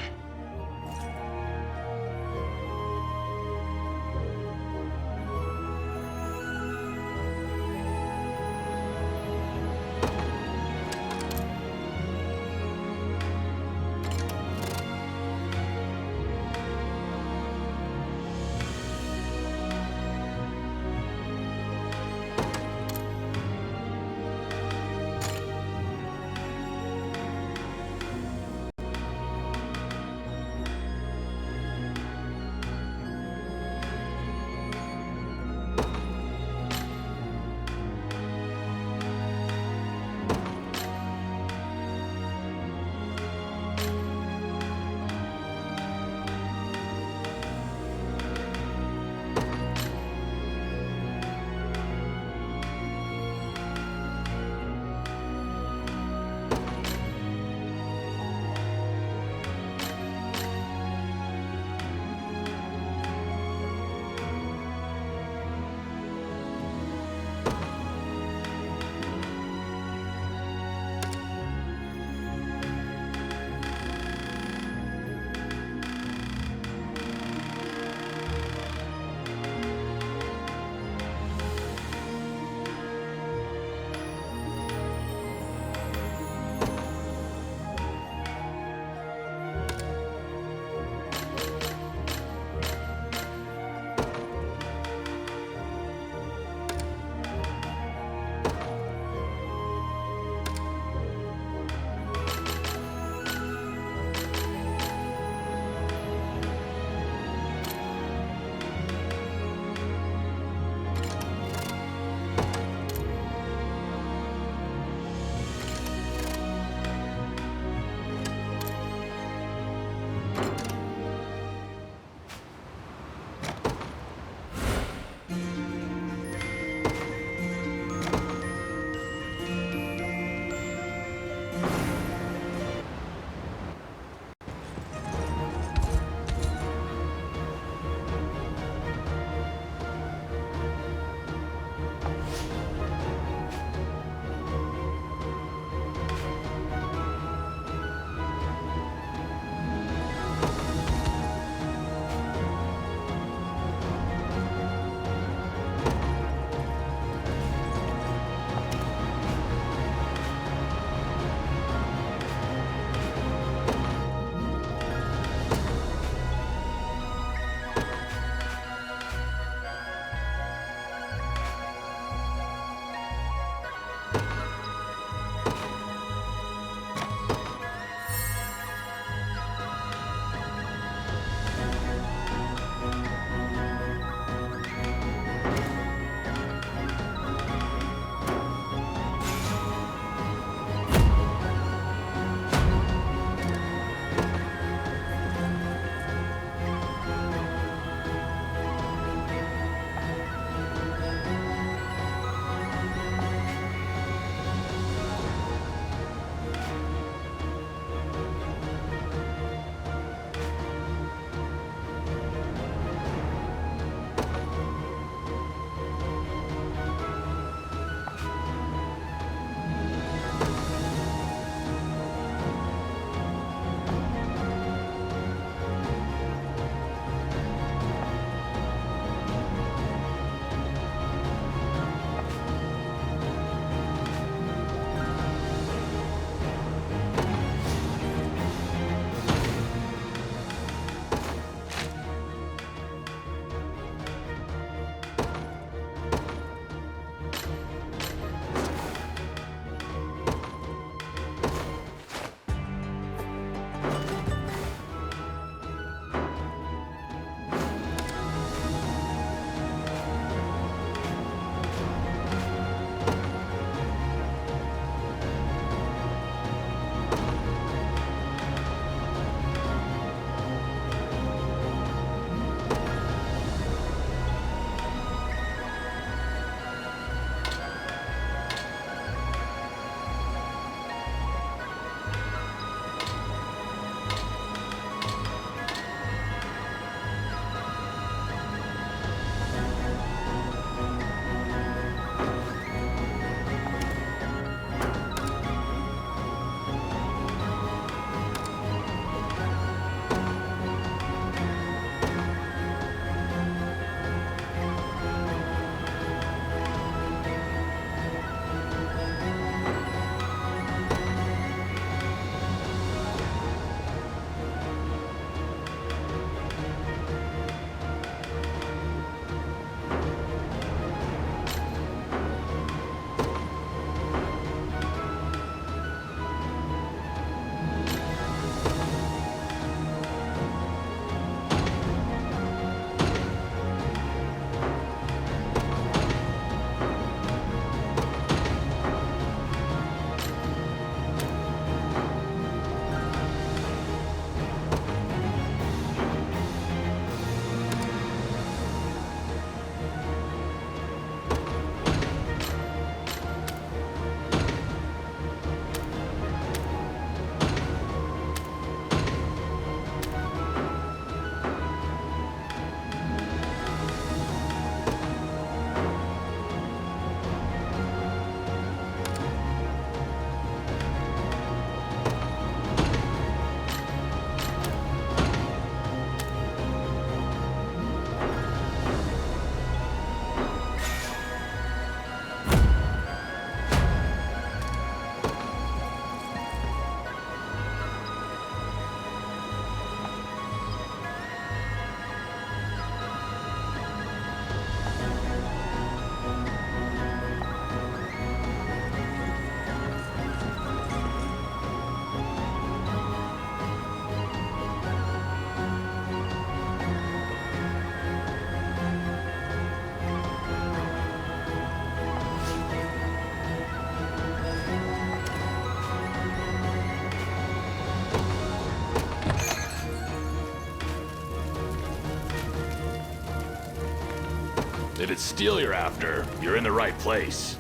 If it's steel you're after, you're in the right place.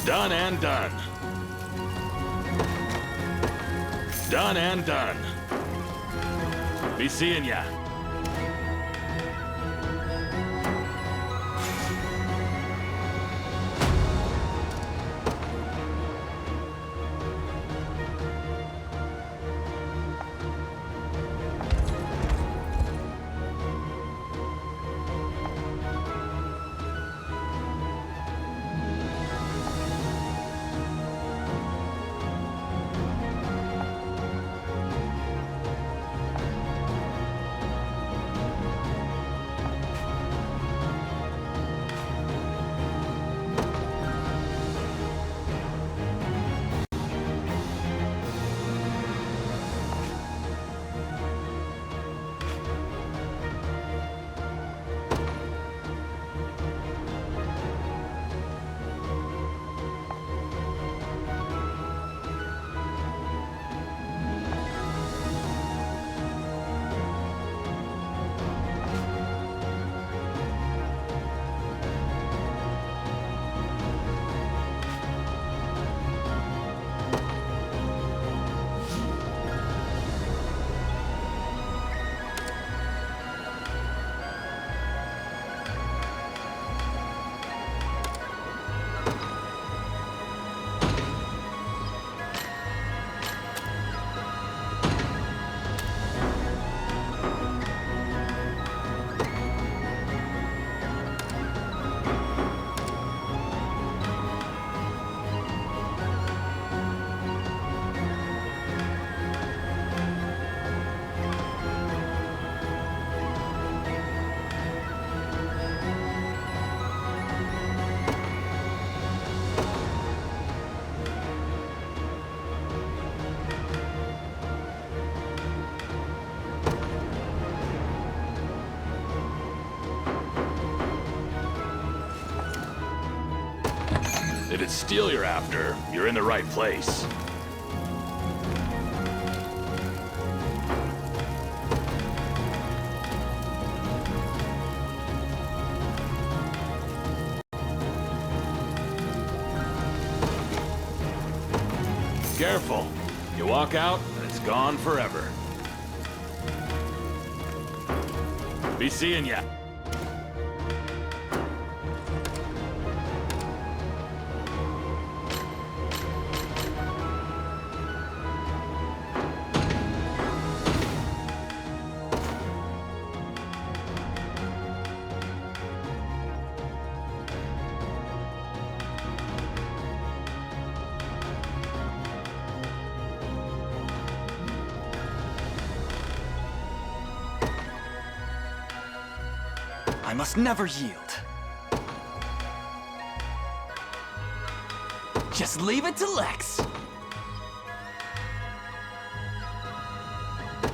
Done and done. Done and done. Be seeing ya. If it's steel you're after, you're in the right place. Careful. You walk out, and it's gone forever. Be seeing ya.
I must never yield. Just leave it to Lex.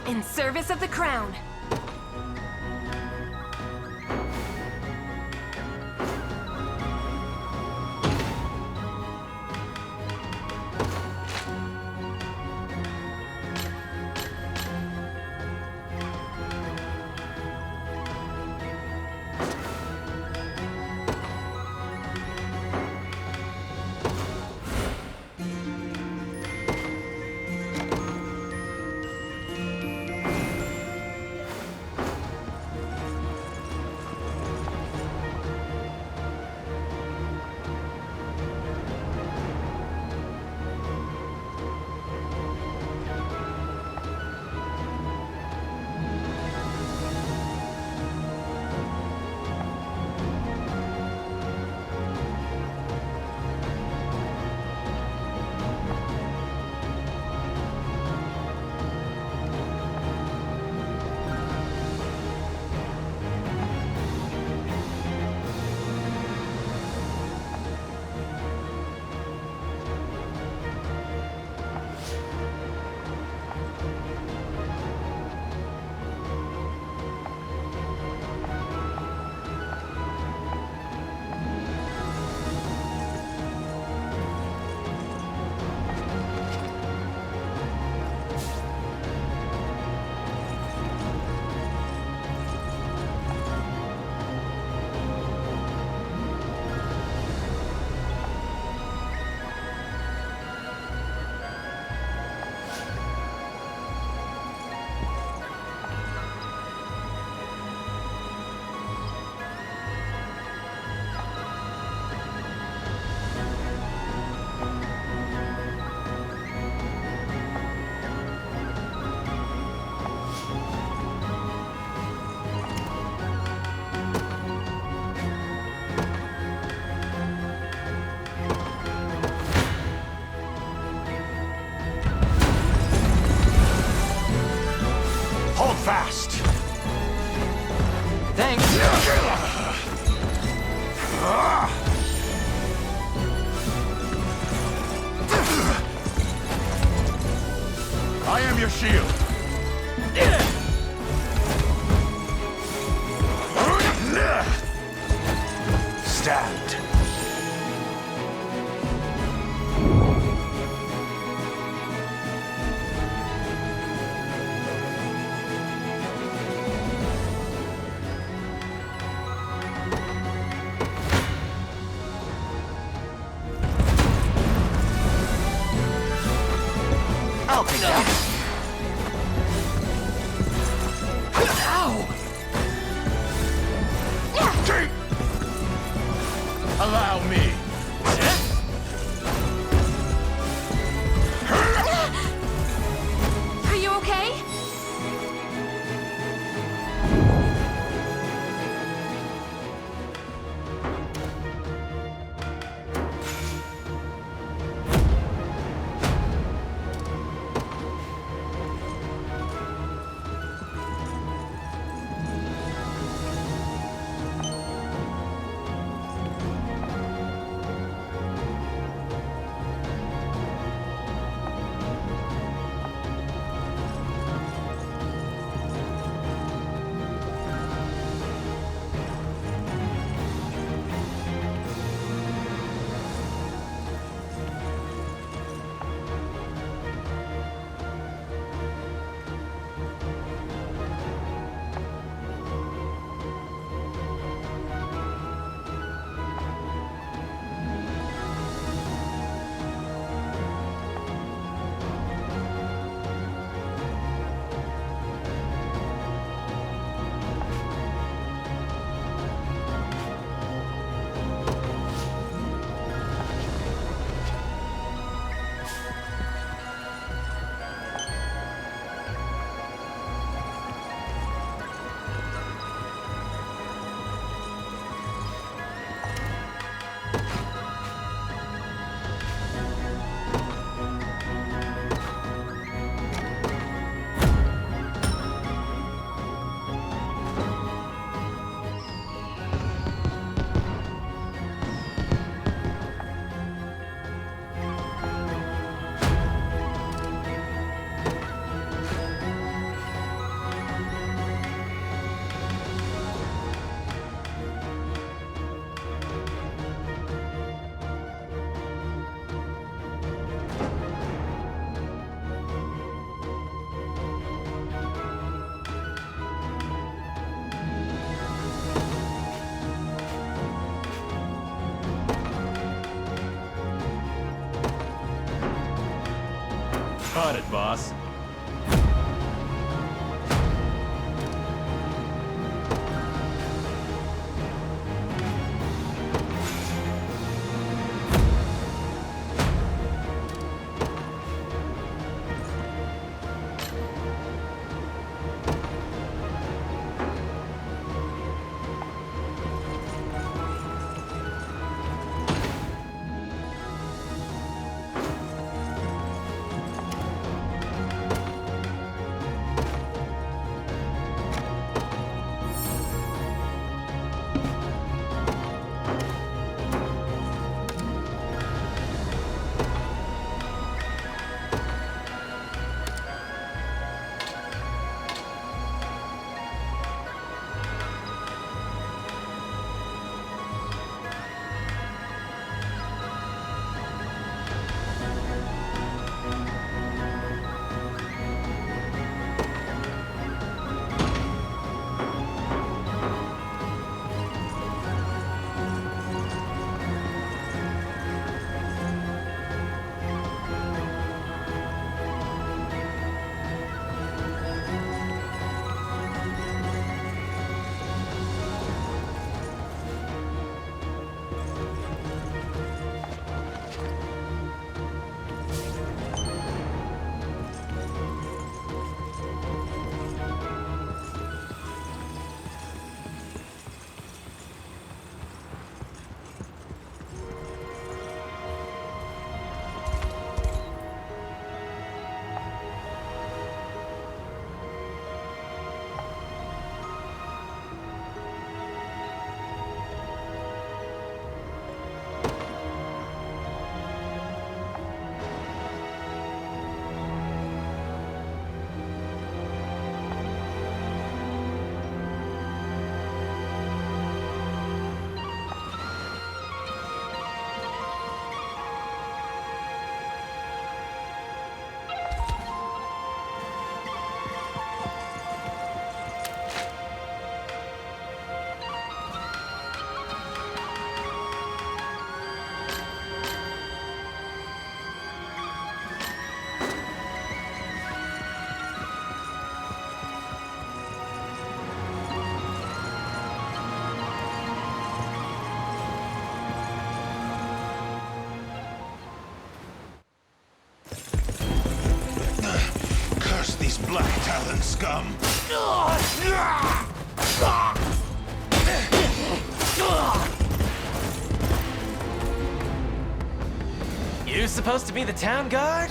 In service of the crown.
your shield!
Stand.
I'll take that. Ow!
Allow me!
Are you okay?
Got it, boss.
Talon scum!
You supposed to be the town guard?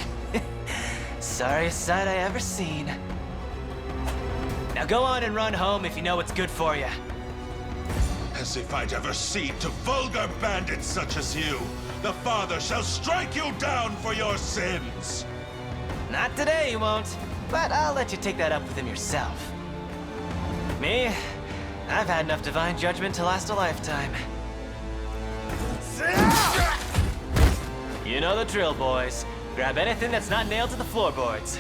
Sorriest sight I ever seen. Now go on and run home if you know what's good for you.
As if I'd ever cede to vulgar bandits such as you. The Father shall strike you down for your sins!
Not today, he won't. But I'll let you take that up with him yourself. Me? I've had enough divine judgment to last a lifetime. You know the drill, boys. Grab anything that's not nailed to the floorboards.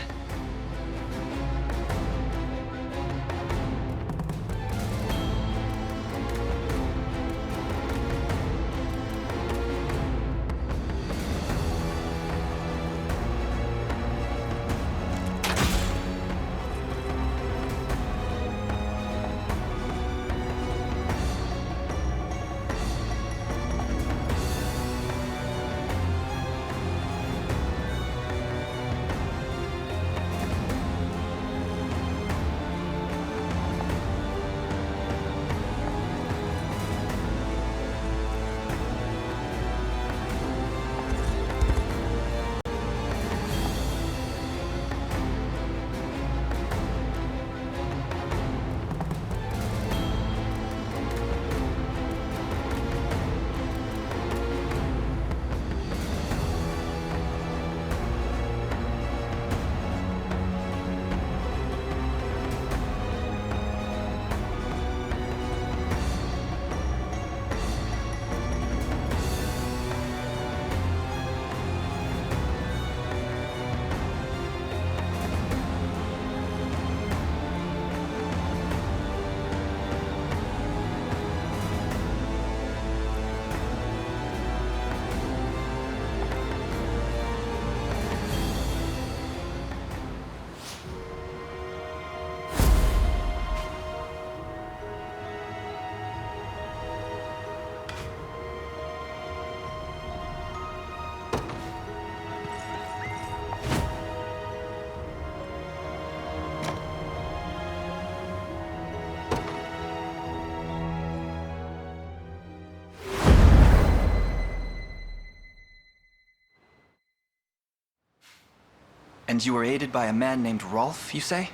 And you were aided by a man named Rolf, you say?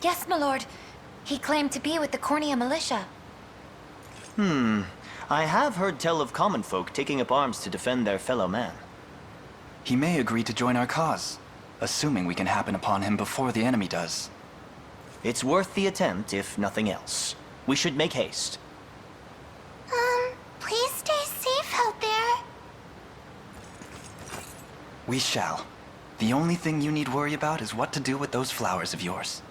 Yes, my lord. He claimed to be with the Cornea militia.
I have heard tell of common folk taking up arms to defend their fellow man.
He may agree to join our cause, assuming we can happen upon him before the enemy does.
It's worth the attempt, if nothing else. We should make haste.
Please stay safe out there.
We shall. The only thing you need worry about is what to do with those flowers of yours.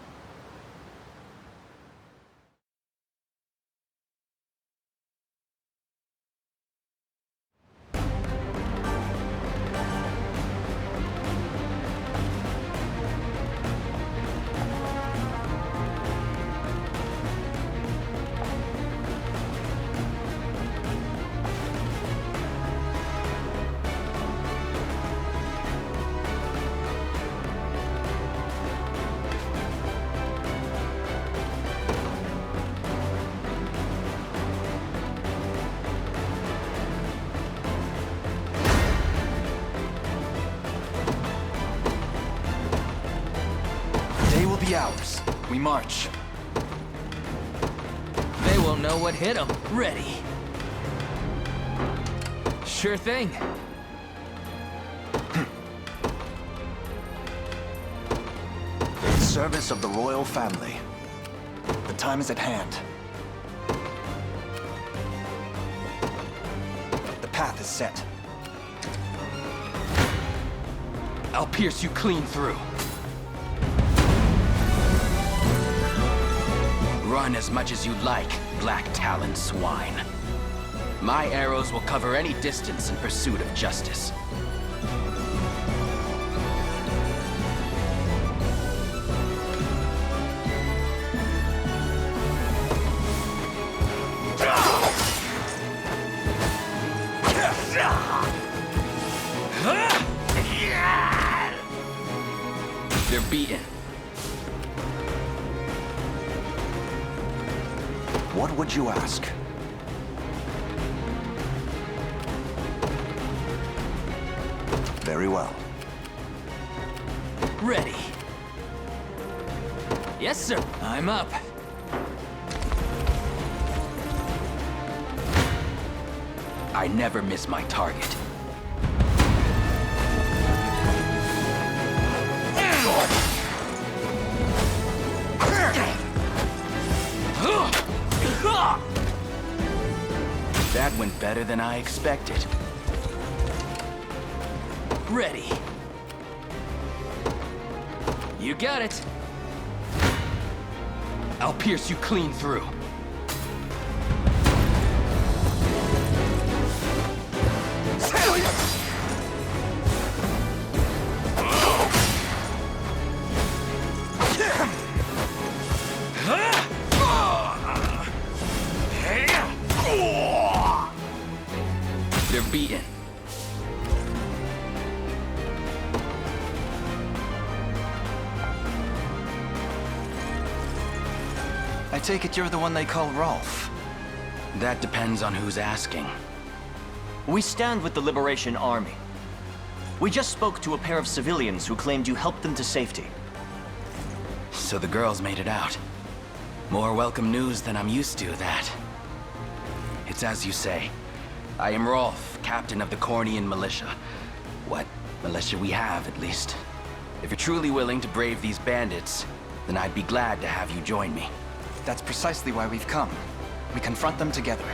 Ours. We march.
They won't know what hit them. Ready. Sure thing.
In service of the royal family.
The time is at hand. The path is set.
I'll pierce you clean through. Run as much as you like, Black Talon swine. My arrows will cover any distance in pursuit of justice. They're beaten.
What would you ask? Very well.
Ready. Yes, sir. I'm up. I never miss my target. That went better than I expected. Ready. You got it. I'll pierce you clean through. They're beaten.
I take it you're the one they call Rolf.
That depends on who's asking.
We stand with the Liberation Army. We just spoke to a pair of civilians who claimed you helped them to safety.
So the girls made it out. More welcome news than I'm used to, that. It's as you say. I am Rolf, captain of the Cornian militia. What militia we have, at least. If you're truly willing to brave these bandits, then I'd be glad to have you join me.
That's precisely why we've come. We confront them together.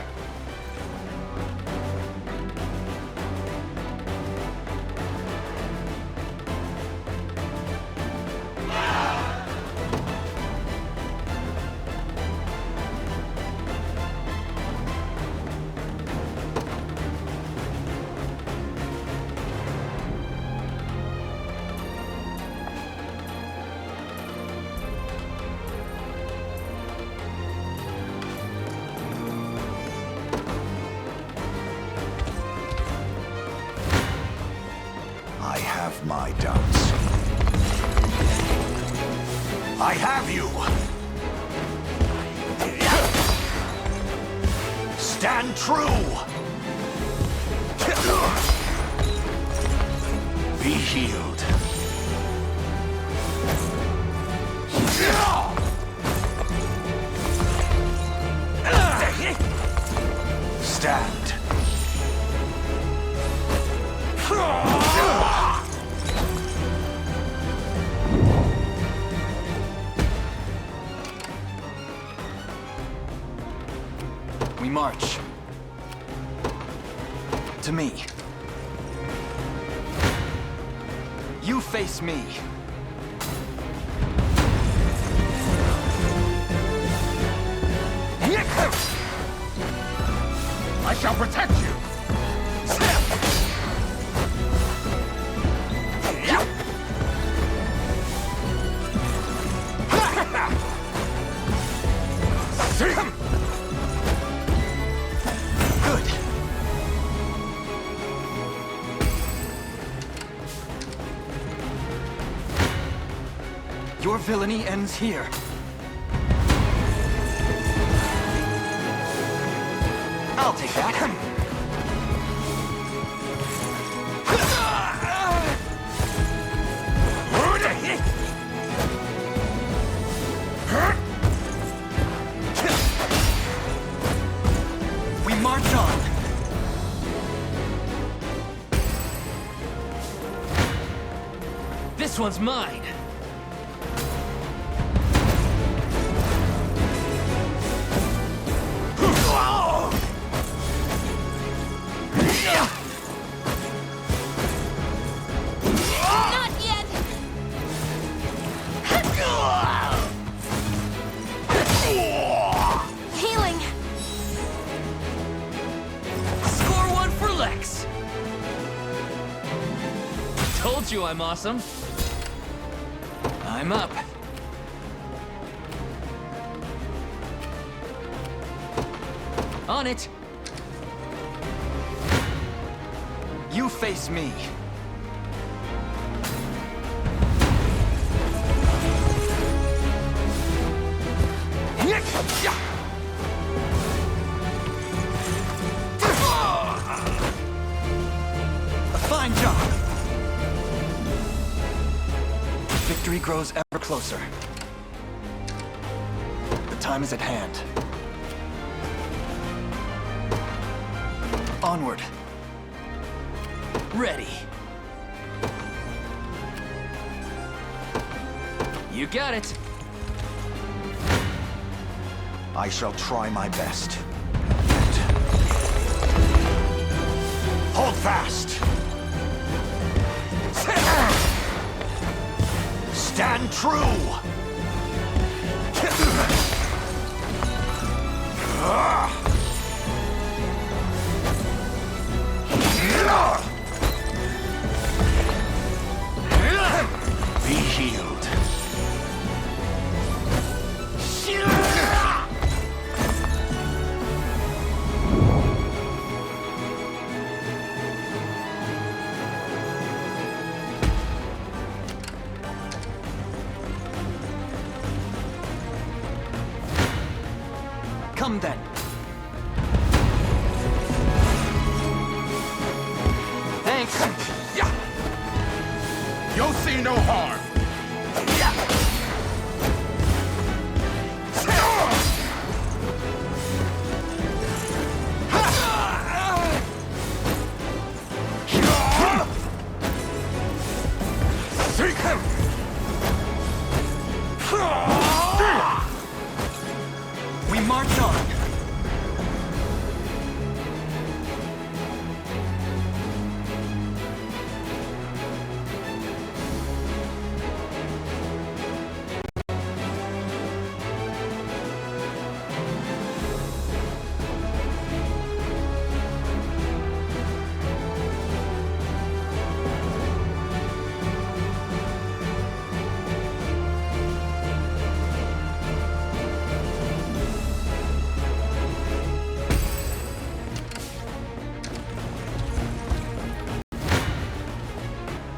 I have my doubts. I have you! Stand true! Be healed. Stand.
We march. To me. You face me.
I shall protect you!
Your villainy ends here.
I'll take that.
We march on.
This one's mine. Told you I'm awesome. I'm up. On it.
You face me. Fine job! Victory grows ever closer. The time is at hand. Onward. Ready. You got it.
I shall try my best. Hold fast! Stand true! Be healed.
Come then. Thanks.
Yeah. You'll see no harm.
We march on.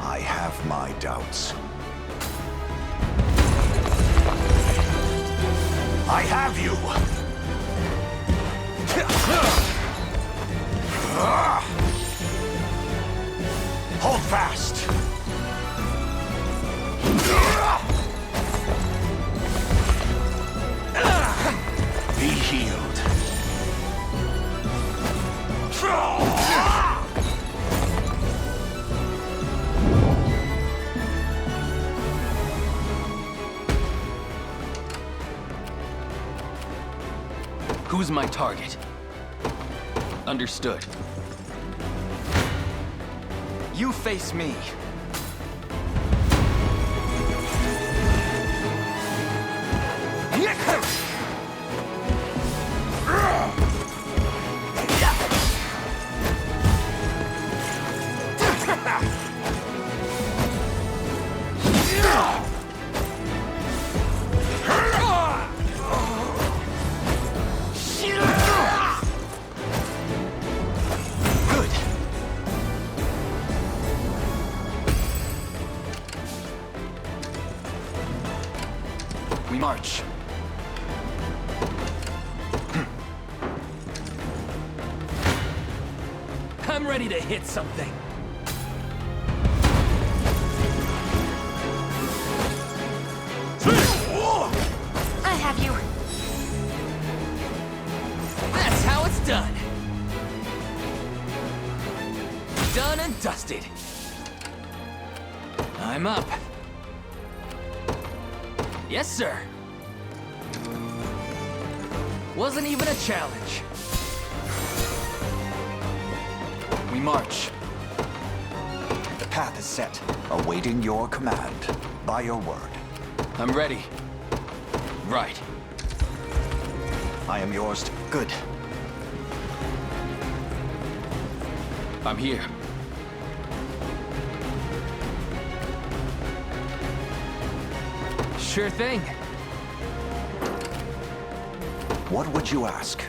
I have my doubts. I have you! Hold fast! Be healed.
Who's my target? Understood.
You face me.
We march.
I'm ready to hit something.
I have you.
That's how it's done. Done and dusted. I'm up. Yes, sir. Wasn't even a challenge.
We march. The path is set.
Awaiting your command. By your word.
I'm ready. Right.
I am yours to...
Good. I'm here.
Sure thing.
What would you ask?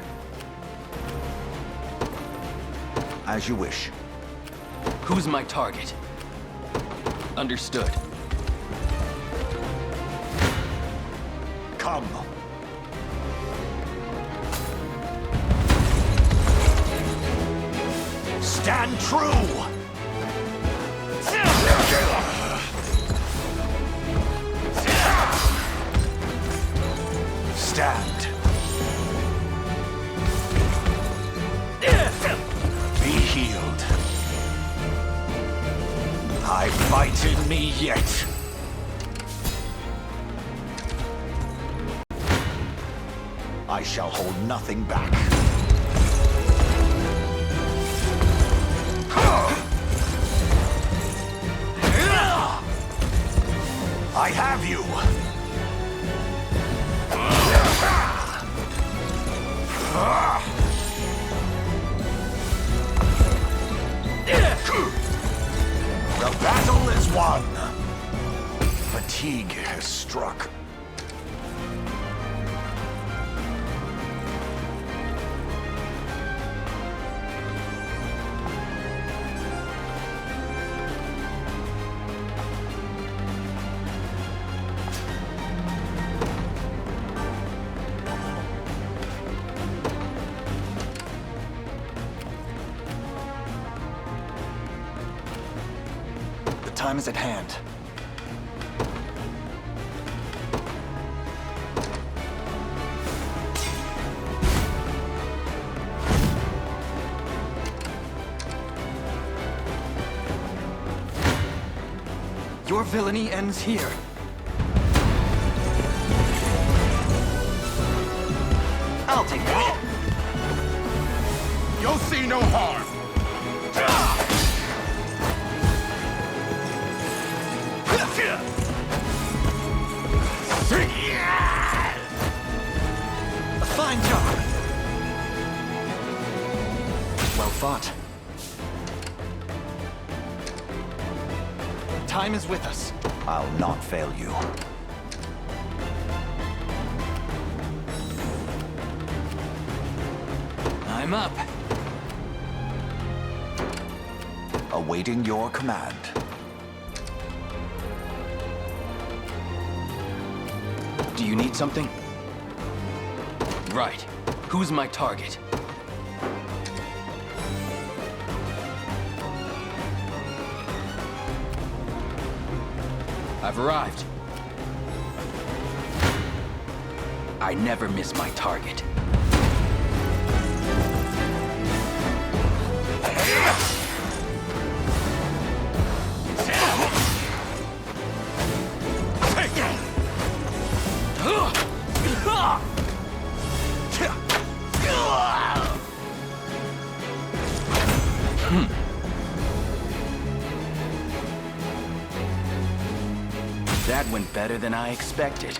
As you wish.
Who's my target? Understood.
Come. Stand true! Stand. Be healed. I fight in me yet. I shall hold nothing back. I have you! The battle is won! Fatigue has struck.
Time is at hand.
Your villainy ends here.
I'll take that.
You'll see no harm.
A fine job. Well fought. Time is with us.
I'll not fail you.
I'm up.
Awaiting your command.
Do you need something? Right. Who's my target? I've arrived. I never miss my target. That went better than I expected.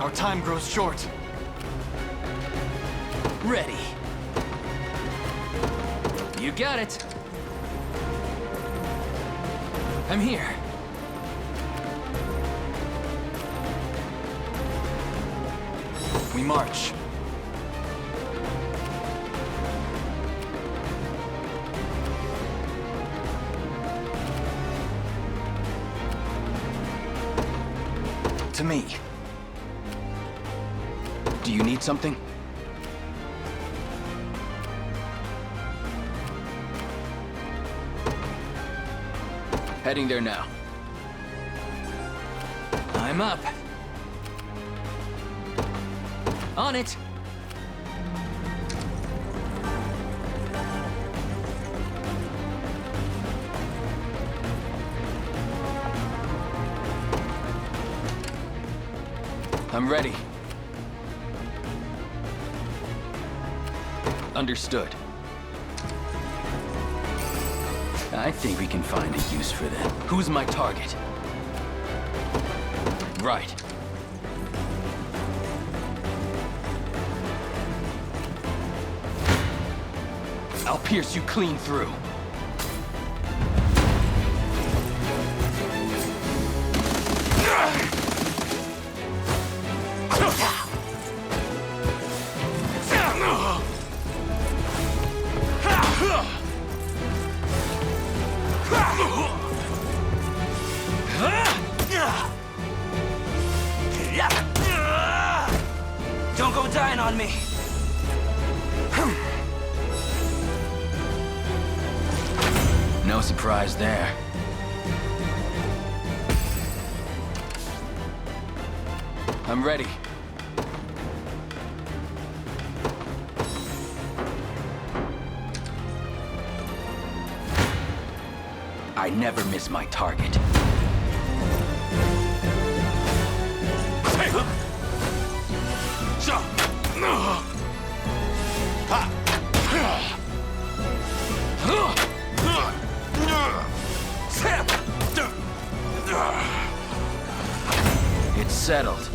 Our time grows short.
Ready. You got it.
I'm here. We march. To me.
Do you need something? Heading there now.
I'm up. On it.
I'm ready. Understood. I think we can find a use for that. Who's my target? Right. I'll pierce you clean through.
Don't go dying on me.
No surprise there. I'm ready. I never miss my target. It's settled.